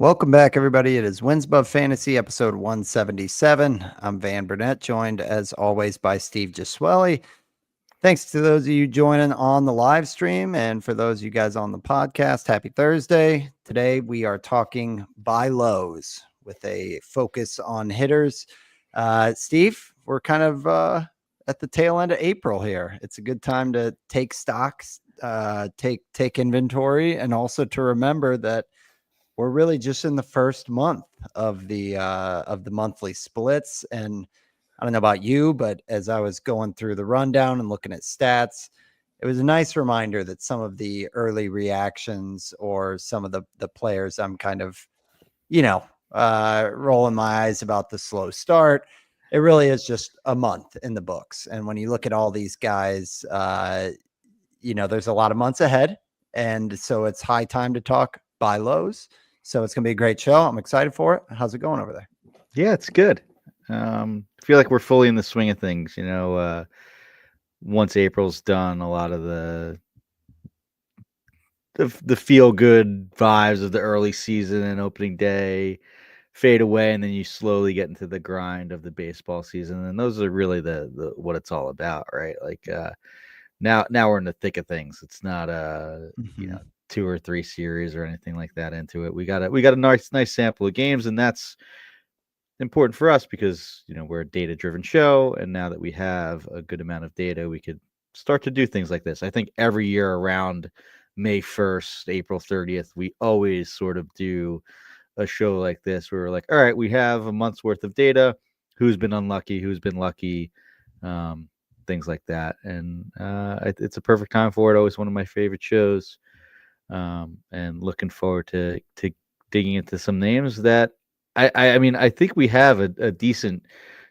Welcome back, everybody. It is Wins Above Fantasy, episode 177. I'm Van Burnett, joined as always by Steve Giswelli. Thanks to those of you joining on the live stream, and for those of you guys on the podcast, happy Thursday. Today we are talking buy lows with a focus on hitters. Steve, we're kind of at the tail end of April here. It's a good time to take stocks, take inventory, and also to remember that we're really just in the first month of the monthly splits. And I don't know about you, but as I was going through the rundown and looking at stats, it was a nice reminder that some of the early reactions or some of the players I'm kind of, rolling my eyes about the slow start. It really is just a month in the books. And when you look at all these guys, there's a lot of months ahead. And so it's high time to talk buy lows. So it's going to be a great show. I'm excited for it. How's it going over there? Yeah, it's good. I feel like we're fully in the swing of things. Once April's done, a lot of the feel good vibes of the early season and opening day fade away, and then you slowly get into the grind of the baseball season, and those are really the what it's all about, right? Like now we're in the thick of things. It's not Mm-hmm. 2 or 3 series or anything like that into it. We got a nice sample of games, and that's important for us because we're a data driven show, and now that we have a good amount of data, we could start to do things like this. I think every year around May 1st, April 30th, we always sort of do a show like this where we're like, all right, we have a month's worth of data, who's been unlucky, who's been lucky, things like that. And it's a perfect time for it. Always one of my favorite shows, and looking forward to digging into some names that I mean, I think we have a decent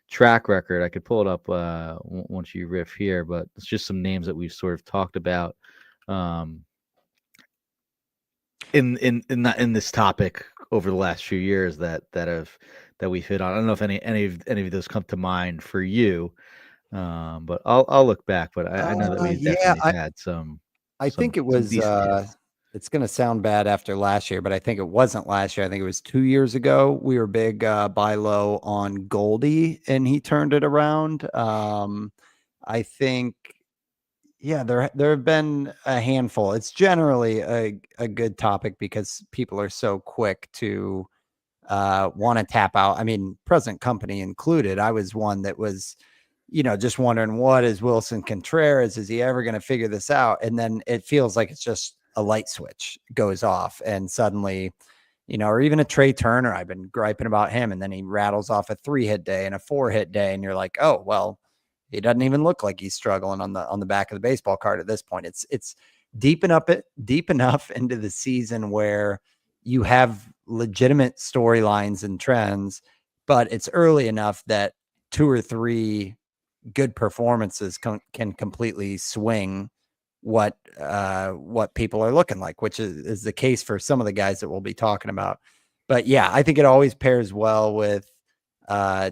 track record. I could pull it up once you riff here, but it's just some names that we've sort of talked about in this topic over the last few years that we've hit on. I don't know if any of those come to mind for you, but I'll look back. But I know that we've Yeah, definitely had I think it some was, decent hits. it's going to sound bad after last year, but I think it wasn't last year. I think it was 2 years ago. We were big buy low on Goldie, and he turned it around. I think, yeah, there have been a handful. It's generally a good topic because people are so quick to want to tap out. I mean, present company included. I was one that was, just wondering, what is Wilson Contreras? Is he ever going to figure this out? And then it feels like it's just a light switch goes off, and suddenly, or even a Trey Turner. I've been griping about him, and then he rattles off a 3-hit day and a 4-hit day, and you're like, oh well, he doesn't even look like he's struggling on the back of the baseball card at this point. It's deep enough into the season where you have legitimate storylines and trends, but it's early enough that 2 or 3 good performances can completely swing what people are looking like, which is the case for some of the guys that we'll be talking about. But yeah, I think it always pairs well with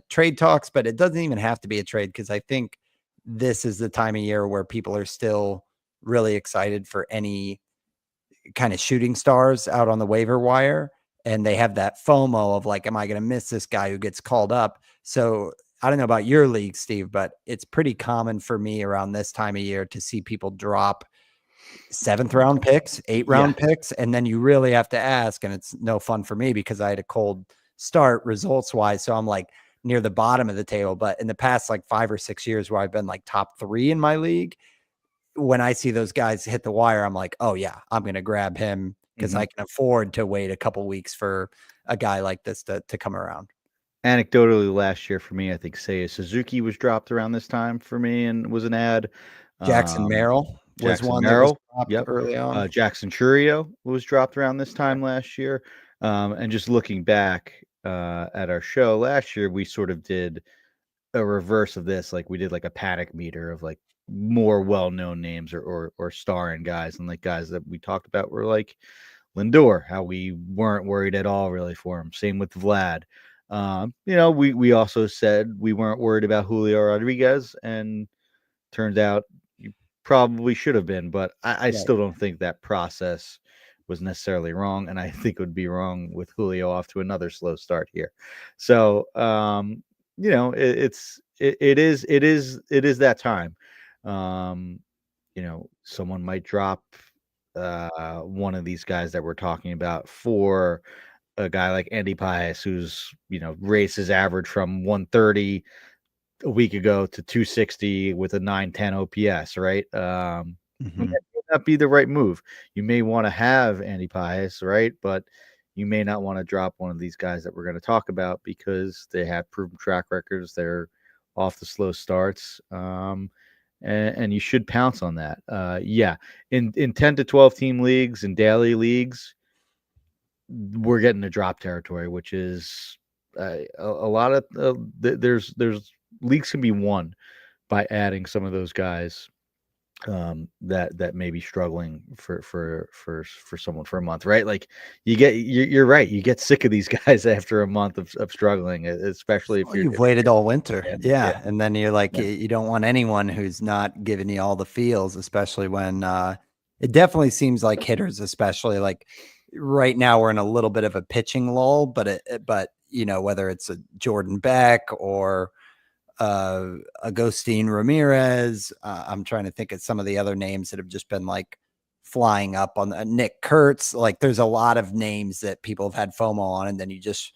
trade talks, but it doesn't even have to be a trade, because I think this is the time of year where people are still really excited for any kind of shooting stars out on the waiver wire, and they have that FOMO of like, am I going to miss this guy who gets called up? So I don't know about your league, Steve, but it's pretty common for me around this time of year to see people drop 7th round picks, 8th Yeah. round picks. And then you really have to ask, and it's no fun for me because I had a cold start results wise. So I'm like near the bottom of the table. But in the past, like 5 or 6 years where I've been like top 3 in my league, when I see those guys hit the wire, I'm like, oh yeah, I'm going to grab him because I can afford to wait a couple weeks for a guy like this to come around. Anecdotally, last year for me, I think Seiya Suzuki was dropped around this time for me and was an ad. Jackson Um, Merrill was Jackson one that was Merrill, dropped yep. early on. Jackson Churio was dropped around this time last year. And just looking back at our show last year, we sort of did a reverse of this. Like we did like a panic meter of like more well-known names or starring guys, and like guys that we talked about were like Lindor, how we weren't worried at all really for him. Same with Vlad. We also said we weren't worried about Julio Rodriguez, and turns out you probably should have been, but I Right. still don't think that process was necessarily wrong, and I think it would be wrong with Julio off to another slow start here. So it is that time. Um, someone might drop one of these guys that we're talking about for a guy like Andy Pius, who's races average from 130 a week ago to 260 with a 910 OPS, right? That Mhm. may not be the right move. You may want to have Andy Pius, right? But you may not want to drop one of these guys that we're going to talk about because they have proven track records. They're off the slow starts. And you should pounce on that. Yeah. In 10 to 12 team leagues and daily leagues, we're getting to drop territory, which is a lot of there's leagues can be won by adding some of those guys that may be struggling for someone for a month, right? Like you're right, you get sick of these guys after a month of struggling, especially if Well, you're you've waited all winter. yeah, yeah, Yeah. And then you're like, yeah. you don't want anyone who's not giving you all the feels, especially when it definitely seems like hitters, especially like right now, we're in a little bit of a pitching lull, but whether it's a Jordan Beck or Agustin Ramirez, I'm trying to think of some of the other names that have just been like flying up on Nick Kurtz. Like there's a lot of names that people have had FOMO on, and then you just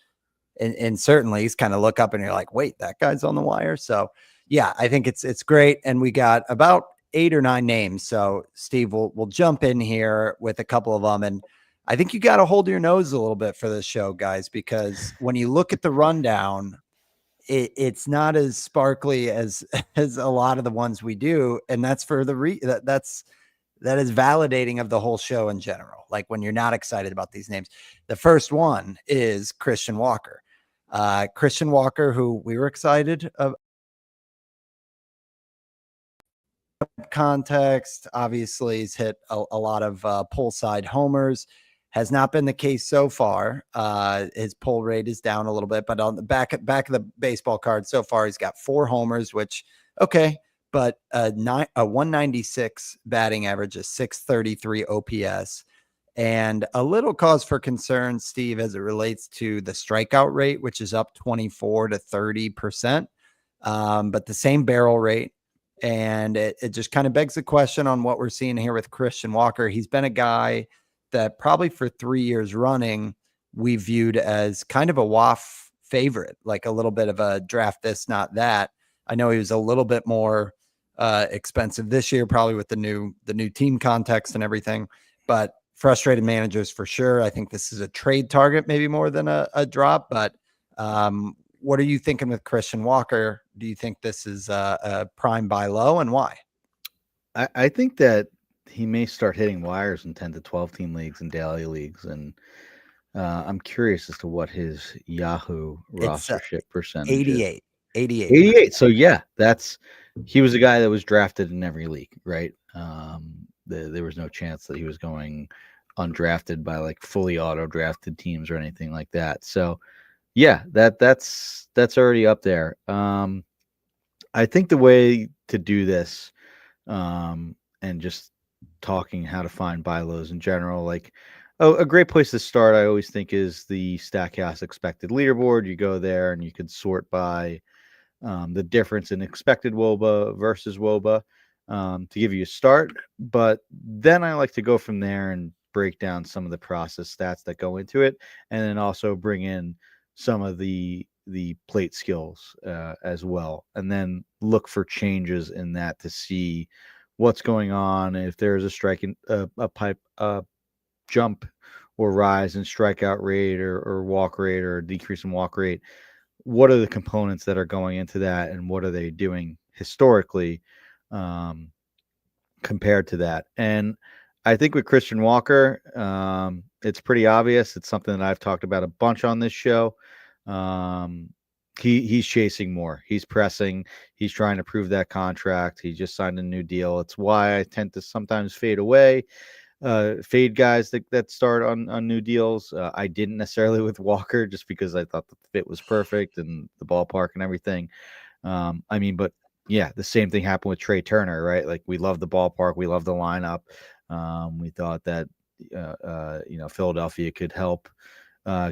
in certain leagues kind of look up and you're like, wait, that guy's on the wire. So yeah, I think it's great. And we got about 8 or 9 names. So Steve, we'll jump in here with a couple of them. And I think you got to hold your nose a little bit for this show, guys, because when you look at the rundown, it's not as sparkly as as a lot of the ones we do. And that's for that is validating of the whole show in general. Like when you're not excited about these names. The first one is Christian Walker. Christian Walker, who we were excited of context, obviously he's hit a lot of pull side homers. Has not been the case so far. His pull rate is down a little bit, but on the back of the baseball card so far, he's got 4 homers, which okay, but a 196 batting average, a 633 OPS, and a little cause for concern, Steve, as it relates to the strikeout rate, which is up 24 to 30%, but the same barrel rate. And it just kind of begs the question on what we're seeing here with Christian Walker. He's been a guy that probably for 3 years running, we viewed as kind of a WAF favorite, like a little bit of a draft this, not that. I know he was a little bit more expensive this year, probably with the new team context and everything, but frustrated managers for sure. I think this is a trade target, maybe more than a drop, but what are you thinking with Christian Walker? Do you think this is a prime buy low, and why? I think that he may start hitting wires in 10 to 12 team leagues and daily leagues, and I'm curious as to what his Yahoo It's rostership percentage is. 88, 88%. 88. So yeah, he was a guy that was drafted in every league, right? There was no chance that he was going undrafted by like fully auto drafted teams or anything like that. So yeah, that's already up there. I think the way to do this, and just talking how to find buy lows in general, like a great place to start, I always think, is the Stackhouse expected leaderboard. You go there and you can sort by the difference in expected WOBA versus WOBA to give you a start. But then I like to go from there and break down some of the process stats that go into it, and then also bring in some of the plate skills as well, and then look for changes in that to see what's going on. If there's a striking a pipe jump or rise in strikeout rate or walk rate or decrease in walk rate, what are the components that are going into that, and what are they doing historically um, compared to that? And I think with Christian Walker, it's pretty obvious. It's something that I've talked about a bunch on this show. Um, he's chasing more. He's pressing. He's trying to prove that contract. He just signed a new deal. It's why I tend to sometimes fade guys that start on new deals. I didn't necessarily with Walker just because I thought the fit was perfect and the ballpark and everything. But yeah, the same thing happened with Trey Turner, right? Like we love the ballpark, we love the lineup. We thought that Philadelphia could help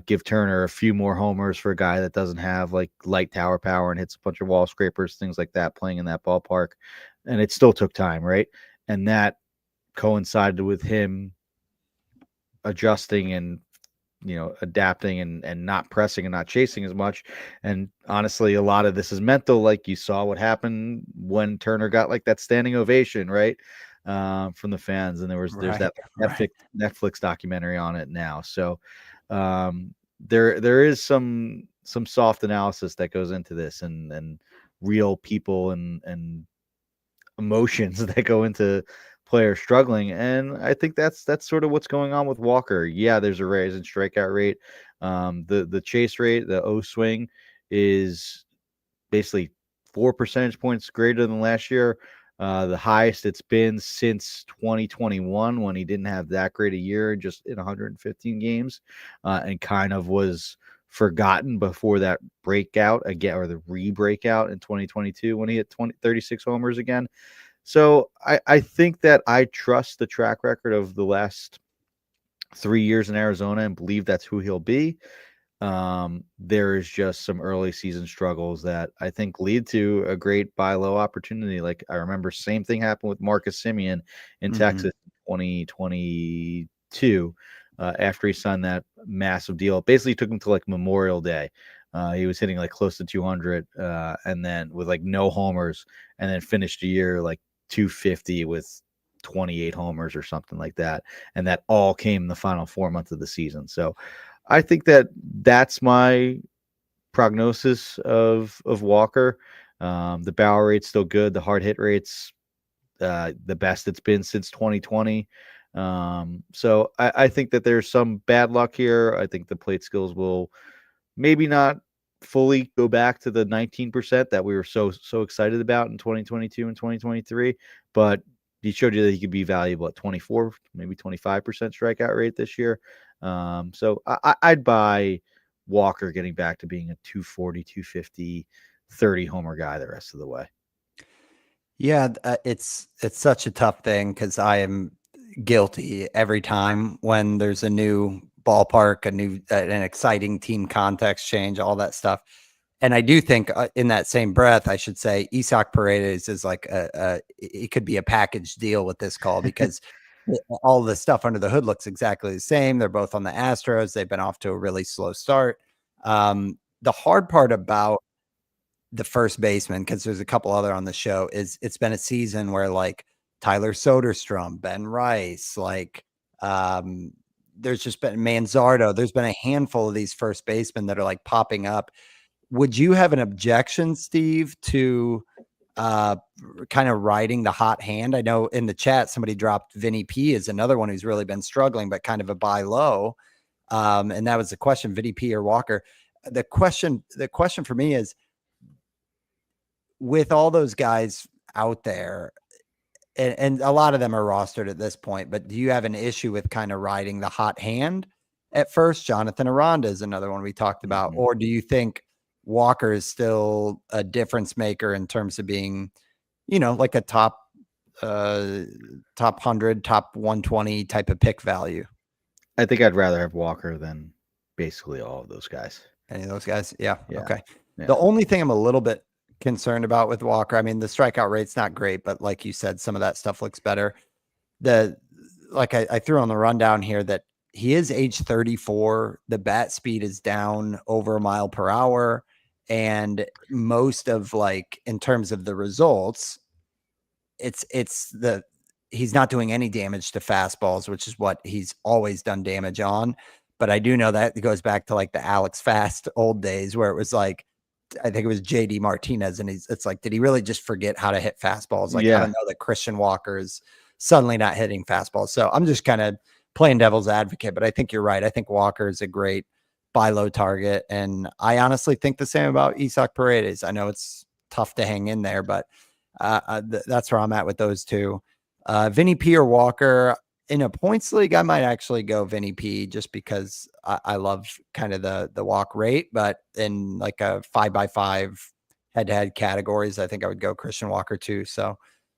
give Turner a few more homers for a guy that doesn't have like light tower power and hits a bunch of wall scrapers, things like that, playing in that ballpark. And it still took time, right? And that coincided with him adjusting and adapting and not pressing and not chasing as much. And honestly, a lot of this is mental. Like you saw what happened when Turner got like that standing ovation, right? From the fans. And there's that Netflix documentary on it now. So there is some soft analysis that goes into this and real people and emotions that go into players struggling. And I think that's sort of what's going on with Walker. Yeah, there's a raise in strikeout rate. The chase rate, the O swing is basically 4 percentage points greater than last year. The highest it's been since 2021 when he didn't have that great a year, just in 115 games, and kind of was forgotten before that breakout again, or the re-breakout in 2022 when he hit 36 homers again. So I think that I trust the track record of the last 3 years in Arizona and believe that's who he'll be. There is just some early season struggles that I think lead to a great buy low opportunity. Like I remember same thing happened with Marcus Semien in Texas in 2022 after he signed that massive deal. It basically took him to like Memorial Day. He was hitting like close to 200 and then with like no homers, and then finished the year like 250 with 28 homers or something like that. And that all came in the final 4 months of the season. So I think that that's my prognosis of Walker. The barrel rate's still good. The hard hit rate's the best it's been since 2020. So I think that there's some bad luck here. I think the plate skills will maybe not fully go back to the 19% that we were so excited about in 2022 and 2023, but he showed you that he could be valuable at 24, maybe 25% strikeout rate this year. So I'd buy Walker getting back to being a 240, 250, 30 homer guy the rest of the way. Yeah, it's such a tough thing because I am guilty every time when there's a new ballpark, an exciting team context change, all that stuff. And I do think in that same breath, I should say Isaac Paredes is like it could be a package deal with this call because all the stuff under the hood looks exactly the same. They're both on the Astros. They've been off to a really slow start. The hard part about the first baseman, because there's a couple other on the show, is it's been a season where like Tyler Soderstrom, Ben Rice, like there's just been Manzardo. There's been a handful of these first basemen that are like popping up. Would you have an objection, Steve, to kind of riding the hot hand? I know in the chat somebody dropped Vinny P as another one who's really been struggling, but kind of a buy low. And that was the question: Vinny P or Walker. The question for me is, with all those guys out there, and a lot of them are rostered at this point, but do you have an issue with kind of riding the hot hand at first? Jonathan Aranda is another one we talked about. Or do you think Walker is still a difference maker in terms of being, like a top 100, top 120 type of pick value? I think I'd rather have Walker than basically all of those guys. Any of those guys? Yeah. Okay. Yeah. The only thing I'm a little bit concerned about with Walker, I mean, the strikeout rate's not great, but like you said, some of that stuff looks better. I threw on the rundown here that he is age 34. The bat speed is down over a mile per hour. And most of in terms of the results, he's not doing any damage to fastballs, which is what he's always done damage on. But I do know that it goes back to like the Alex Fast old days where it was like, I think it was JD Martinez, and it's like, did he really just forget how to hit fastballs? Like, I don't know that Christian Walker is suddenly not hitting fastballs. So I'm just kind of playing devil's advocate, but I think you're right. I think Walker is a great buy low target. And I honestly think the same about Isaac Paredes. I know it's tough to hang in there, but that's where I'm at with those two. Vinny P or Walker. In a points league, I might actually go Vinny P just because I love kind of the walk rate, but in like a 5x5 head-to-head categories, I think I would go Christian Walker too. So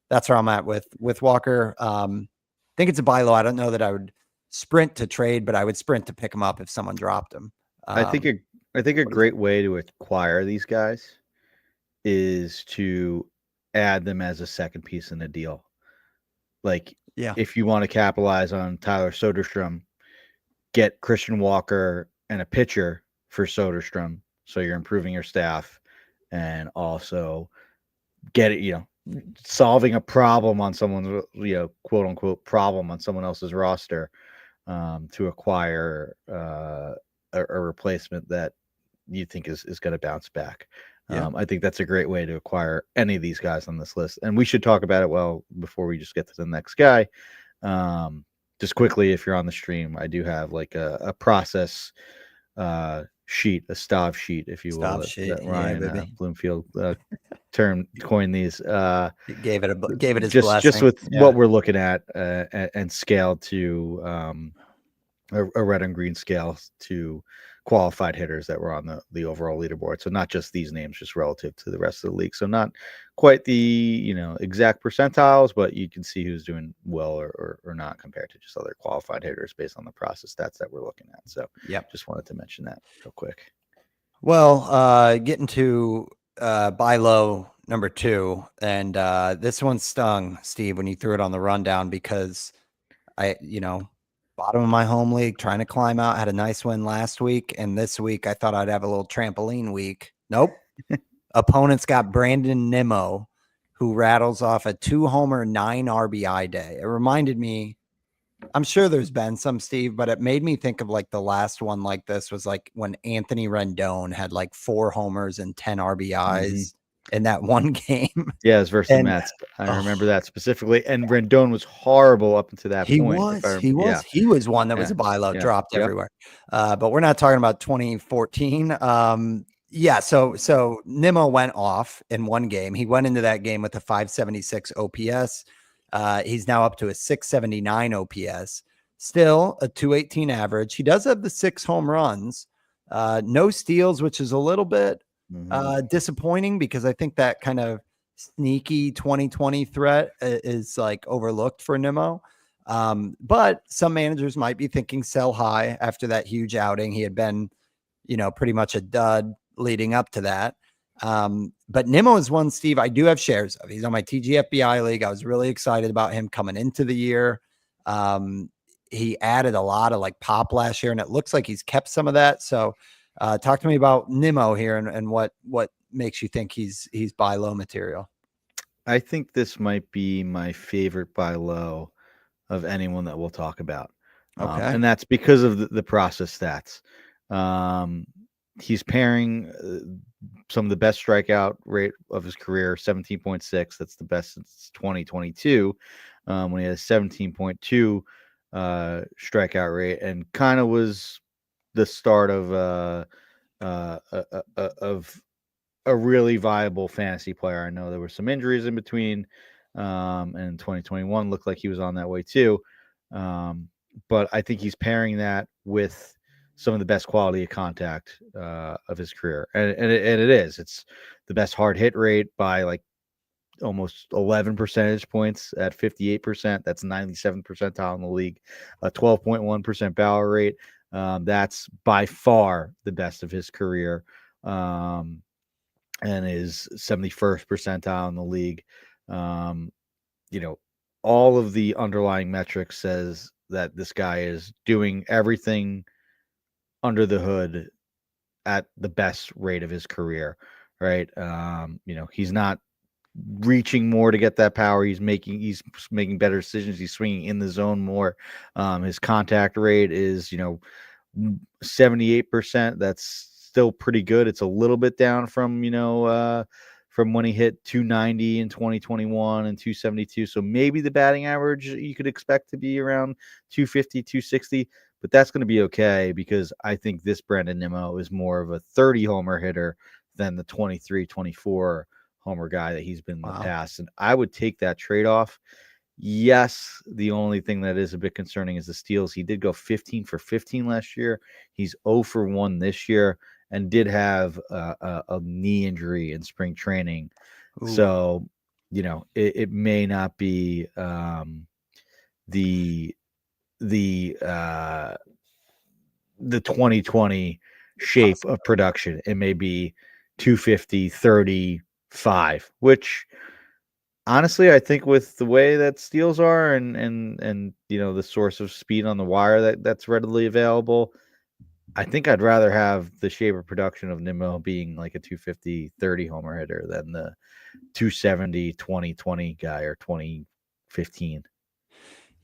that's where I'm at with Walker. I think it's a buy low. I don't know that I would sprint to trade, but I would sprint to pick him up if someone dropped him. I think Um, a great way to acquire these guys is to add them as a second piece in the deal. Like yeah, if you want to capitalize on Tyler Soderstrom, get Christian Walker and a pitcher for Soderstrom, so you're improving your staff and also get it, solving a problem on someone's, quote unquote problem on someone else's roster, to acquire a replacement that you think is going to bounce back. yeah. I think that's a great way to acquire any of these guys on this list. And we should talk about it before we just get to the next guy. Just quickly, if you're on the stream, I do have like a process sheet, a stav sheet, if you will, Stop shit. that Yeah, Ryan baby. Bloomfield coined these. Gave it his Just blessing. with Yeah. what we're looking at, and scaled to a red and green scale to qualified hitters that were on the overall leaderboard. So not just these names, just relative to the rest of the league. So not quite the exact percentiles, but you can see who's doing well or not compared to just other qualified hitters based on the process stats that we're looking at. So Yep. just wanted to mention that real quick. Well, getting to buy low number 2, and this one stung, Steve, when you threw it on the rundown, because bottom of my home league, trying to climb out, had a nice win last week, and this week I thought I'd have a little trampoline week. Nope. Opponents got Brandon Nimmo, who rattles off a 2-homer, 9 RBI day. It reminded me, I'm sure there's been some, Steve, but it made me think of like the last one like this was like when Anthony Rendon had like 4 homers and 10 RBIs in that one game. Yeah, it's versus the Mets. I remember that specifically. And Rendon was horrible up until that point. He was one that was a buy low, dropped everywhere. But we're not talking about 2014. Yeah, so Nimmo went off in one game. He went into that game with a 576 OPS. He's now up to a 679 OPS, still a 218 average. He does have the 6 home runs, no steals, which is a little bit disappointing, because I think that kind of sneaky 2020 threat is like overlooked for Nimmo. But some managers might be thinking sell high after that huge outing. He had been, pretty much a dud leading up to that. But Nimmo is one, Steve, I do have shares of. He's on my TGFBI league. I was really excited about him coming into the year. He added a lot of like pop last year, and it looks like he's kept some of that. So talk to me about Nimmo here and what makes you think he's buy low material. I think this might be my favorite buy low of anyone that we'll talk about. Okay. And that's because of the process stats. He's pairing some of the best strikeout rate of his career, 17.6. That's the best since 2022, when he had a 17.2 strikeout rate, and kind of was the start of a really viable fantasy player. I know there were some injuries in between, and in 2021 looked like he was on that way too. But I think he's pairing that with some of the best quality of contact of his career. And it is. It's the best hard hit rate by like almost 11 percentage points at 58%. That's 97th percentile in the league. A 12.1% barrel rate. That's by far the best of his career. And is 71st percentile in the league. All of the underlying metrics says that this guy is doing everything under the hood at the best rate of his career, right? He's not reaching more to get that power. He's making better decisions. He's swinging in the zone more. His contact rate is 78%. That's still pretty good. It's a little bit down from when he hit 290 in 2021 and 272. So maybe the batting average you could expect to be around 250, 260, but that's going to be okay, because I think this Brandon Nimmo is more of a 30 homer hitter than the 23, 24 homer guy that he's been in the past. And I would take that trade-off. Yes, the only thing that is a bit concerning is the steals. He did go 15 for 15 last year. He's 0 for 1 this year, and did have a knee injury in spring training. Ooh. So, it may not be the the 2020 shape of production. It may be 250, 35, which honestly, I think with the way that steals are and the source of speed on the wire that's readily available, I think I'd rather have the shape of production of Nimmo being like a 250, 30 homer hitter than the 270, 2020 guy or 2015.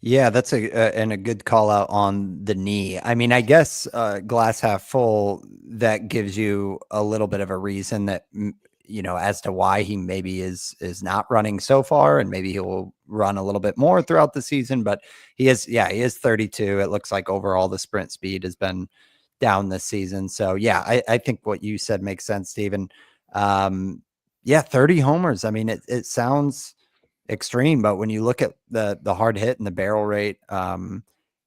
Yeah, that's and a good call out on the knee. I mean, I guess glass half full, that gives you a little bit of a reason that as to why he maybe is not running so far, and maybe he'll run a little bit more throughout the season. But he is 32. It looks like overall the sprint speed has been down this season. So yeah, I think what you said makes sense, Steven. Yeah, 30 homers. I mean, it sounds extreme, but when you look at the hard hit and the barrel rate,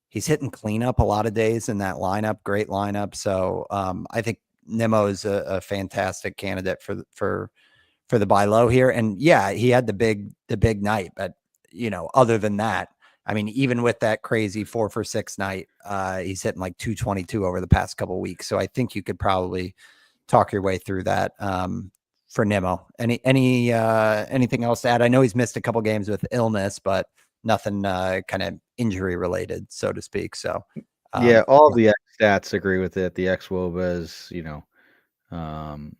he's hitting cleanup a lot of days in that lineup. Great lineup. So I think Nimmo is a fantastic candidate for the buy low here. And yeah, he had the big night, but other than that, I mean, even with that crazy 4 for 6 night, he's hitting like 222 over the past couple of weeks. So I think you could probably talk your way through that. For Nimmo. Anything else to add? I know he's missed a couple games with illness, but nothing kind of injury related, so to speak. So Yeah, all yeah, the X stats agree with it. The X Woba is, um,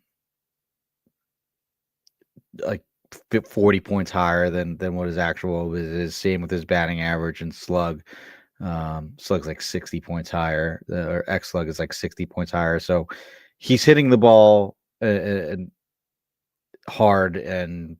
like 40 points higher than what his actual is. Same with his batting average and slug. Slug's like 60 points higher, or X slug is like 60 points higher. So he's hitting the ball and hard and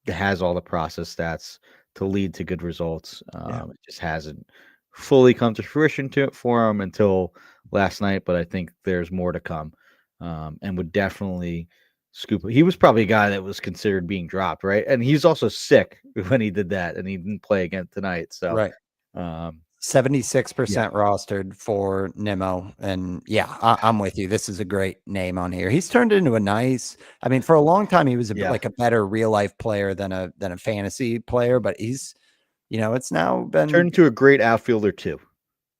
has all the process stats to lead to good results. yeah, It just hasn't fully come to fruition for him until last night, but I think there's more to come, and would definitely scoop. He was probably a guy that was considered being dropped, right? And he's also sick when he did that, and he didn't play again tonight. So, right. um, yeah, 76% rostered for Nimmo. And yeah, I'm with you. This is a great name on here. He's turned into a nice, I mean, for a long time, he was yeah, like a better real life player than a fantasy player, but he's, it's now turned been. into a great outfielder too.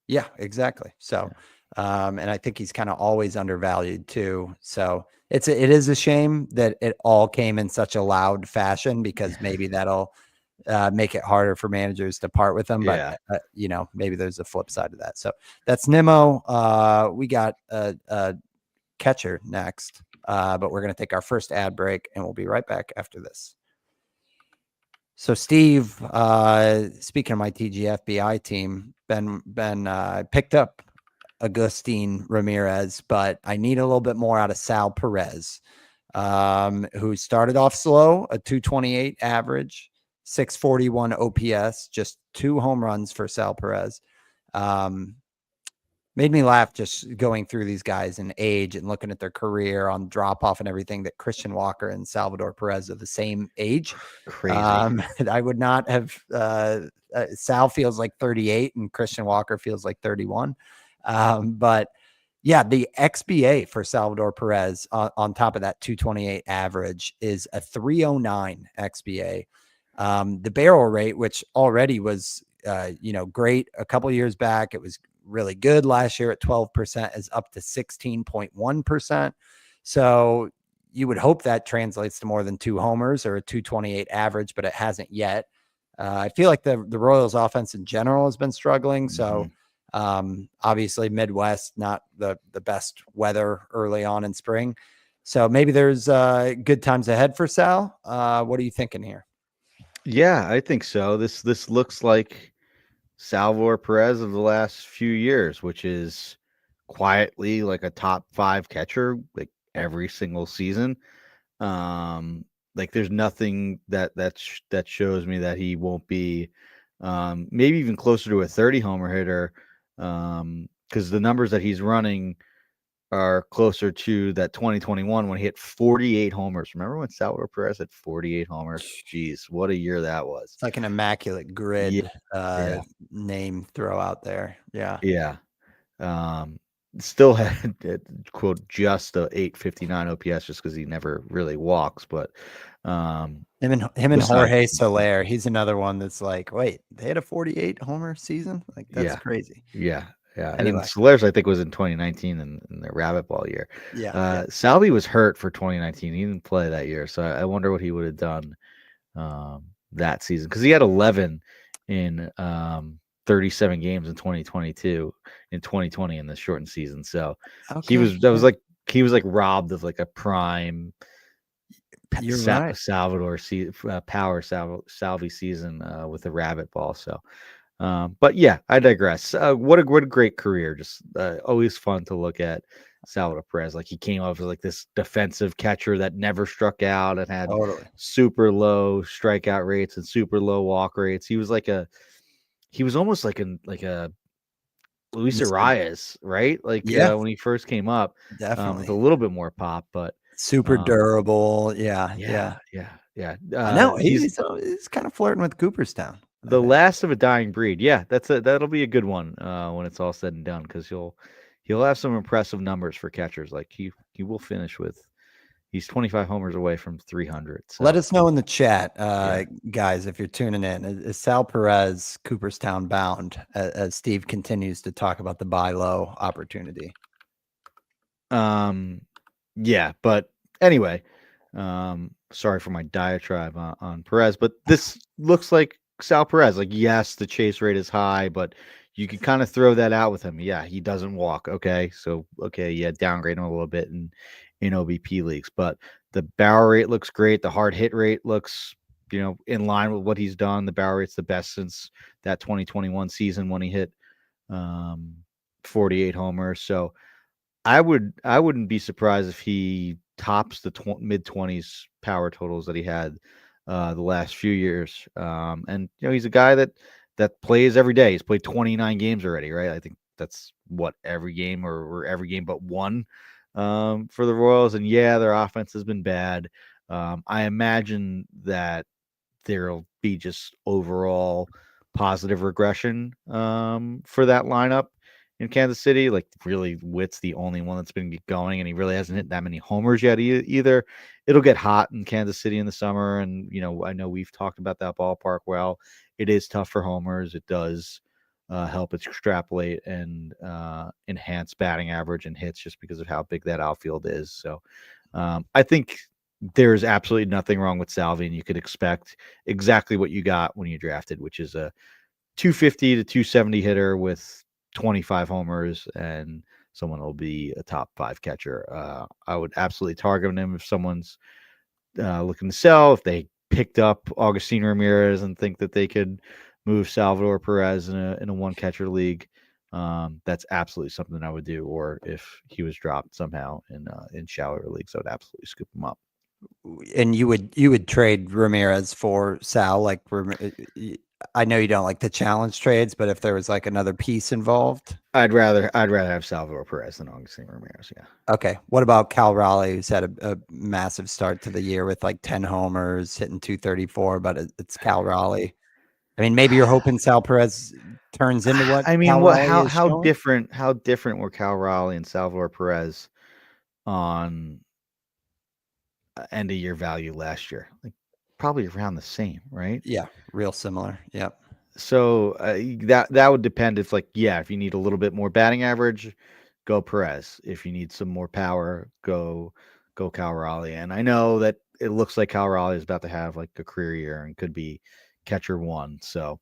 Yeah, exactly. So, and I think he's kind of always undervalued too. So it is a shame that it all came in such a loud fashion, because maybe that'll make it harder for managers to part with them. But Yeah. maybe there's a flip side to that. So that's Nimmo. We got a catcher next, but we're going to take our first ad break, and we'll be right back after this. So Steve, speaking of my TGFBI team, Ben picked up Agustin Ramirez, but I need a little bit more out of Sal Perez, who started off slow, a 228 average, 641 OPS, just 2 home runs for Sal Perez. Made me laugh just going through these guys and age and looking at their career on drop off and everything, that Christian Walker and Salvador Perez are the same age. Crazy. I would not have, Sal feels like 38 and Christian Walker feels like 31. But yeah, the XBA for Salvador Perez on top of that 228 average is a 309 XBA. The barrel rate, which already was, great a couple years back, it was really good last year at 12%, is up to 16.1%. So you would hope that translates to more than 2 homers or a 228 average, but it hasn't yet. I feel like the Royals offense in general has been struggling. So obviously Midwest, not the best weather early on in spring. So maybe there's good times ahead for Sal. What are you thinking here? Yeah, I think so. This looks like Salvador Perez of the last few years, which is quietly like a top 5 catcher like every single season. Like there's nothing that shows me that he won't be maybe even closer to a 30 homer hitter, because the numbers that he's running are closer to that 2021 when he hit 48 homers. Remember when Salvador Perez had 48 homers? Jeez, what a year that was. It's like an immaculate Yeah, grid yeah, name throw out there. Yeah. yeah. Um, Still had quote just a 859 OPS just because he never really walks, but Him and Besides, Jorge Soler, he's another one that's like, wait, they had a 48 homer season? Like, that's yeah, crazy. yeah, yeah. And Anyway, Solers, I think, was in 2019 in the rabbit ball year. yeah. Salvi was hurt for 2019. He didn't play that year, so I wonder what he would have done that season, because he had 11 in 37 games in 2022 in 2020 in the shortened season. So Okay, yeah, he was like robbed of like a prime you're right. Salvador power Salvi season with the rabbit ball. So, but yeah, I digress. What a great career! Just always fun to look at Salvador Perez. Like, he came off as like this defensive catcher that never struck out and had Totally. super low strikeout rates and super low walk rates. He was almost like a Luis Mr. Arias, right? Like Yeah, when he first came up, with a definitely. little bit more pop, but Super um, durable. Yeah, yeah, yeah. yeah, yeah. I know he's kind of flirting with Cooperstown, I The think. last of a dying breed. Yeah, that'll be a good one when it's all said and done, because he'll have some impressive numbers for catchers. Like, he will finish with, he's 25 homers away from 300. Let So us know in the chat, yeah. guys, if you're tuning in. Is Sal Perez Cooperstown bound as Steve continues to talk about the buy low opportunity? Um, yeah, but anyway, sorry for my diatribe on Perez, but this looks like Sal Perez. Like, yes, the chase rate is high, but you can kind of throw that out with him. Yeah, he doesn't walk. Okay, so okay, yeah, downgrade him a little bit in OBP leagues, but the barrel rate looks great. The hard hit rate looks, in line with what he's done. The barrel rate's the best since that 2021 season when he hit um 48 homers. So I wouldn't be surprised if he tops the mid 20s power totals that he had the last few years. And he's a guy that plays every day. He's played 29 games already, right? I think that's what, every game, or every game but one for the Royals. And yeah, their offense has been bad. I imagine that there'll be just overall positive regression for that lineup in Kansas City. Like, really, Witt's the only one that's been going, and he really hasn't hit that many homers yet either. It'll get hot in Kansas City in the summer, and I know we've talked about that ballpark. Well, it is tough for homers. It does help extrapolate and enhance batting average and hits, just because of how big that outfield is. So I think there's absolutely nothing wrong with Salvi, and you could expect exactly what you got when you drafted, which is a 250 to 270 hitter with 25 homers, and someone will be a top 5 catcher. I would absolutely target him if someone's looking to sell. If they picked up Augustine Ramirez and think that they could move Salvador Perez in a one catcher league, that's absolutely something I would do. Or if he was dropped somehow in shallower leagues, I would absolutely scoop him up. And you would trade Ramirez for Sal? Like, I know you don't like the challenge trades, but if there was like another piece involved. I'd rather have Salvador Perez than Augustine Ramirez. Yeah. Okay. What about Cal Raleigh, who's had a massive start to the year with like 10 homers, hitting 234, but it's Cal Raleigh. I mean, maybe you're hoping Sal Perez turns into what I mean, Cal what? Raleigh is showing. How different were Cal Raleigh and Salvador Perez on end of year value last year? Like, probably around the same, right? Yeah, real similar. Yep. So that would depend. If, like, yeah, if you need a little bit more batting average, go Perez. If you need some more power, go Cal Raleigh. And I know that it looks like Cal Raleigh is about to have like a career year and could be catcher one. So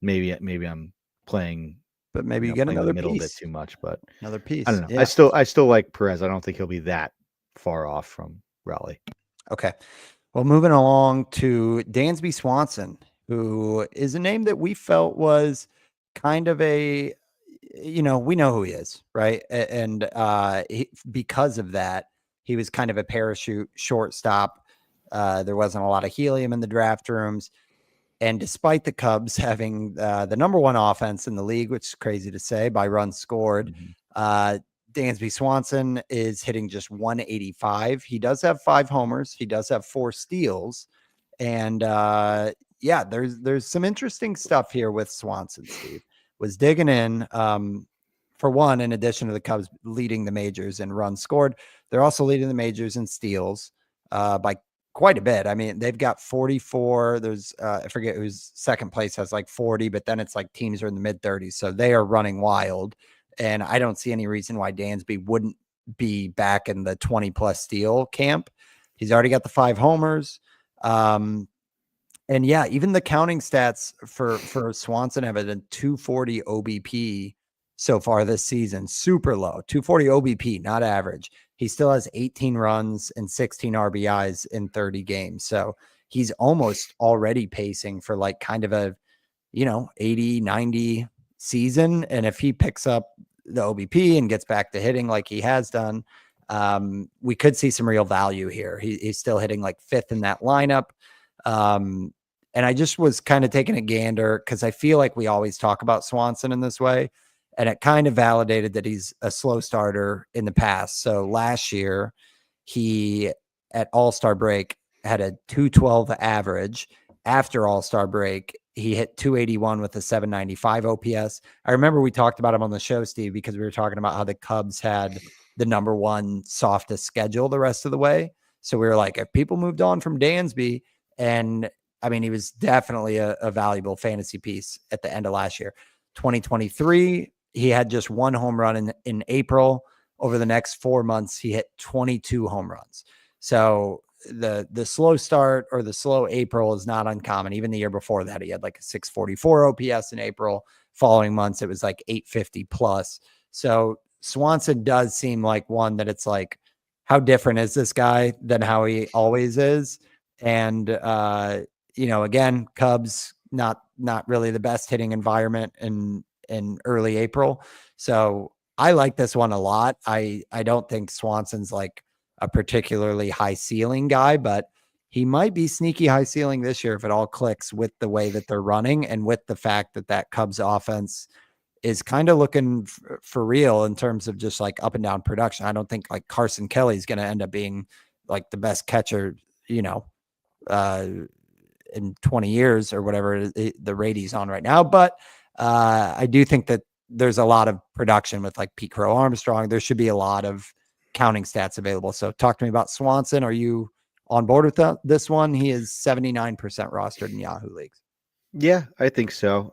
maybe I'm playing, But maybe you get playing the another middle a bit piece. too much. But Another I don't piece. know. Yeah. I still like Perez. I don't think he'll be that far off from Raleigh. Okay. Well, moving along to Dansby Swanson, who is a name that we felt was kind of we know who he is, right? And because of that, he was kind of a parachute shortstop. There wasn't a lot of helium in the draft rooms. And despite the Cubs having the number one offense in the league, which is crazy to say by runs scored, Mhm. uh, Dansby Swanson is hitting just 185. He does have 5 homers. He does have 4 steals. And yeah, there's some interesting stuff here with Swanson, Steve. Was digging in. For one, in addition to the Cubs leading the majors in runs scored, they're also leading the majors in steals by quite a bit. I mean, they've got 44. There's I forget who's second place has like 40, but then it's like teams are in the mid 30s. So they are running wild. And I don't see any reason why Dansby wouldn't be back in the 20 plus steal camp. He's already got the 5 homers. And yeah, even the counting stats for Swanson have a 240 OBP so far this season, super low, 240 OBP, not average. He still has 18 runs and 16 RBIs in 30 games. So he's almost already pacing for like kind of a, 80, 90 season. And if he picks up the OBP and gets back to hitting like he has done, we could see some real value here. He's still hitting like 5th in that lineup. And I just was kind of taking a gander because I feel like we always talk about Swanson in this way. And it kind of validated that he's a slow starter in the past. So last year, he at All-Star break had a 212 average. After All-Star break, he hit 281 with a 795 OPS. I remember we talked about him on the show, Steve, because we were talking about how the Cubs had the number 1 softest schedule the rest of the way. So we were like, if people moved on from Dansby, and I mean, he was definitely a valuable fantasy piece at the end of last year. 2023, he had just 1 home run in April. Over the next 4 months, he hit 22 home runs. So the slow start or the slow April is not uncommon. Even the year before that, he had like a 644 OPS in April. Following months, it was like 850 plus. So Swanson does seem like one that it's like, how different is this guy than how he always is? And again, Cubs not really the best hitting environment in early April. So I like this one a lot. I don't think Swanson's like a particularly high ceiling guy, but he might be sneaky high ceiling this year if it all clicks with the way that they're running and with the fact that Cubs offense is kind of looking for real in terms of just like up and down production. I don't think like Carson Kelly is going to end up being like the best catcher, uh, in 20 years or whatever the rate he's on right now. But I do think that there's a lot of production with like Pete Crow Armstrong. There should be a lot of counting stats available. So talk to me about Swanson. Are you on board with this one? He is 79% rostered in Yahoo leagues. Yeah, I think so.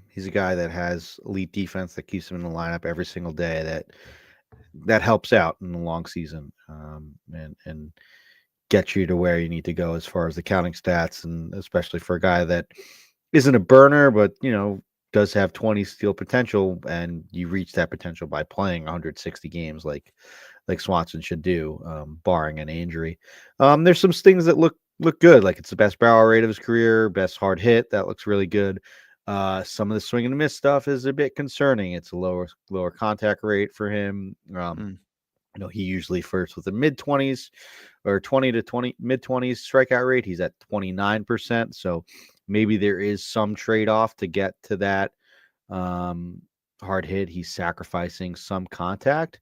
He's a guy that has elite defense that keeps him in the lineup every single day. That helps out in the long season, and gets you to where you need to go as far as the counting stats, and especially for a guy that isn't a burner, but does have 20 steal potential, and you reach that potential by playing 160 games like Swanson should do, barring an injury. There's some things that look good, like it's the best barrel rate of his career, best hard hit. That looks really good. Some of the swing and miss stuff is a bit concerning. It's a lower contact rate for him. He usually flirts with the mid 20s or 20 to 20 mid 20s strikeout rate. He's at 29%. So maybe there is some trade off to get to that hard hit. He's sacrificing some contact,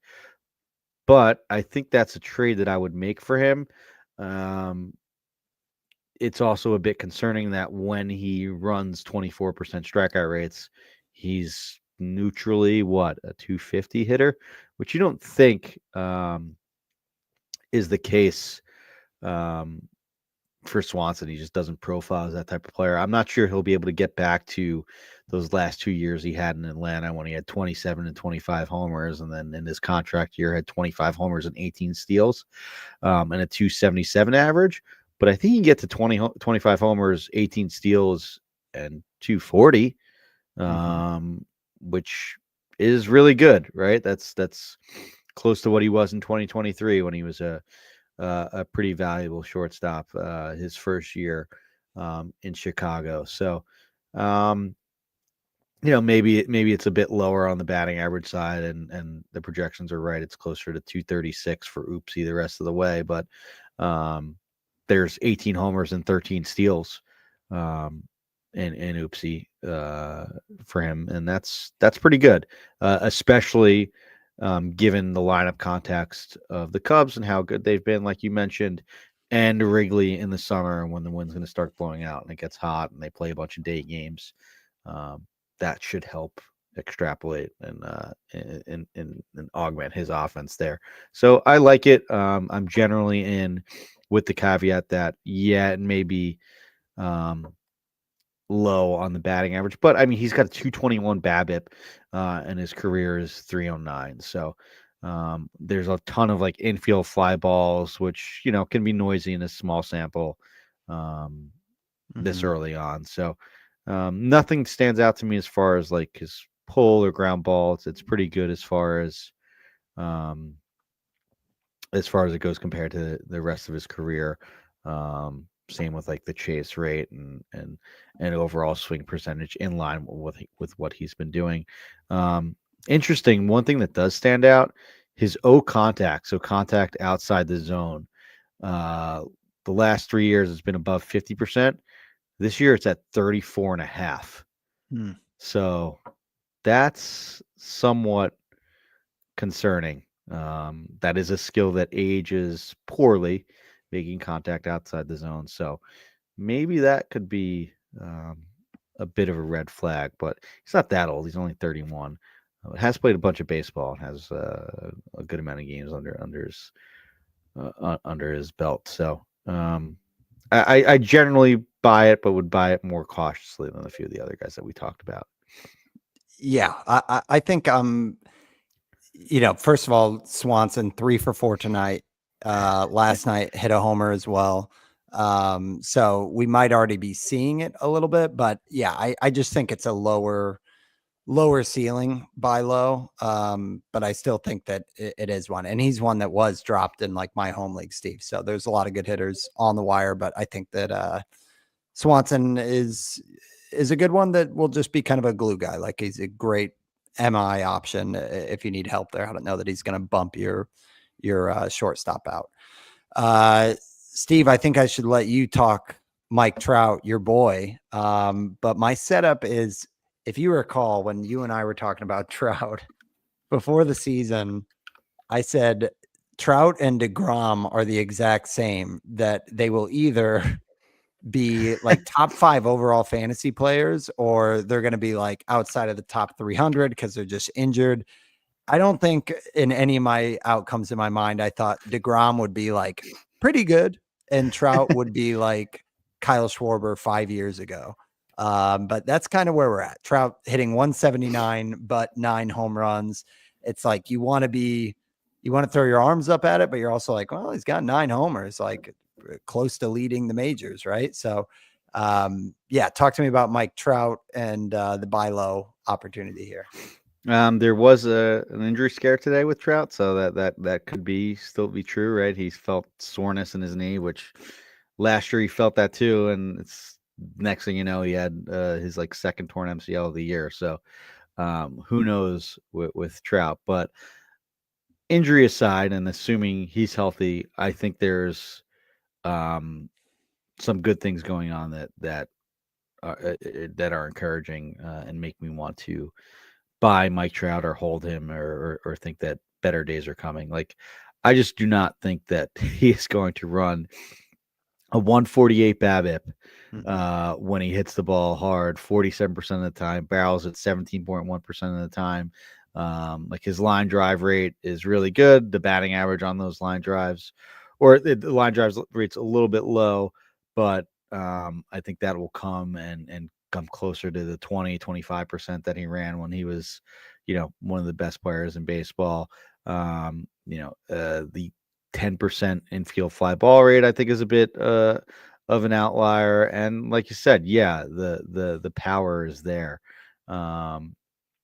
but I think that's a trade that I would make for him. It's also a bit concerning that when he runs 24% strikeout rates, he's neutrally a 250 hitter, which you don't think is the case for Swanson. He just doesn't profile as that type of player. I'm not sure he'll be able to get back to those last 2 years he had in Atlanta when he had 27 and 25 homers, and then in his contract year had 25 homers and 18 steals, and a 277 average. But I think he can get to 25 homers, 18 steals, and 240, which is really good, right? That's close to what he was in 2023 when he was a pretty valuable shortstop his first year in Chicago. So, maybe it's a bit lower on the batting average side, and the projections are right. It's closer to 236 for Oopsie the rest of the way, but there's 18 homers and 13 steals in Oopsie for him, and that's pretty good, especially given the lineup context of the Cubs and how good they've been, like you mentioned, and Wrigley in the summer when the wind's going to start blowing out and it gets hot and they play a bunch of day games. That should help extrapolate and augment his offense there. So I like it. I'm generally in, with the caveat that it may be low on the batting average, but I mean he's got a 221 BABIP, and his career is 309. So there's a ton of like infield fly balls, which can be noisy in a small sample this Mhm. early on. So nothing stands out to me as far as like his pull or ground balls. It's pretty good um, as far as it goes compared to the rest of his career. Same with like the chase rate and overall swing percentage in line with what he's been doing. Interesting. One thing that does stand out, his O contact, so contact outside the zone. Uh, the last 3 years it's been above 50%. This year it's at 34.5. Hmm. So that's somewhat concerning. That is a skill that ages poorly, making contact outside the zone. So maybe that could be a bit of a red flag, but he's not that old. He's only 31. Has played a bunch of baseball and has a good amount of games under his belt. So I generally buy it, but would buy it more cautiously than a few of the other guys that we talked about. Yeah, I think first of all, Swanson 3 for 4 tonight. Last night hit a homer as well. So we might already be seeing it a little bit, but yeah, I just think it's a lower ceiling buy low. But I still think that it is one, and he's one that was dropped in like my home league, Steve. So there's a lot of good hitters on the wire, but I think that Swanson is a good one that will just be kind of a glue guy. Like he's a great MI option if you need help there. I don't know that he's going to bump your shortstop out. Steve, I think I should let you talk Mike Trout, your boy. But my setup is, if you recall, when you and I were talking about Trout before the season, I said Trout and DeGrom are the exact same, that they will either be like top 5 overall fantasy players, or they're going to be like outside of the top 300 because they're just injured. I don't think in any of my outcomes in my mind, I thought DeGrom would be like pretty good and Trout would be like Kyle Schwarber 5 years ago. But that's kind of where we're at. Trout hitting 179, but 9 home runs. It's like you want to throw your arms up at it, but you're also like, well, he's got 9 homers, like close to leading the majors, right? So, yeah, talk to me about Mike Trout and the buy low opportunity here. There was an injury scare today with Trout, so that could still be true, right? He felt soreness in his knee, which last year he felt that too, and it's next thing you know, he had his like second torn MCL of the year. So who knows with Trout? But injury aside, and assuming he's healthy, I think there's some good things going on that are encouraging and make me want to buy Mike Trout or hold him or think that better days are coming. Like, I just do not think that he is going to run a 148 BABIP when he hits the ball hard 47% of the time, barrels at 17.1% of the time. Like, his line drive rate is really good. The batting average on those line drives, or the line drives rate's a little bit low, but I think that will come and come closer to the 25% that he ran when he was, one of the best players in baseball. The 10% infield fly ball rate, I think, is a bit of an outlier. And like you said, yeah, the power is there.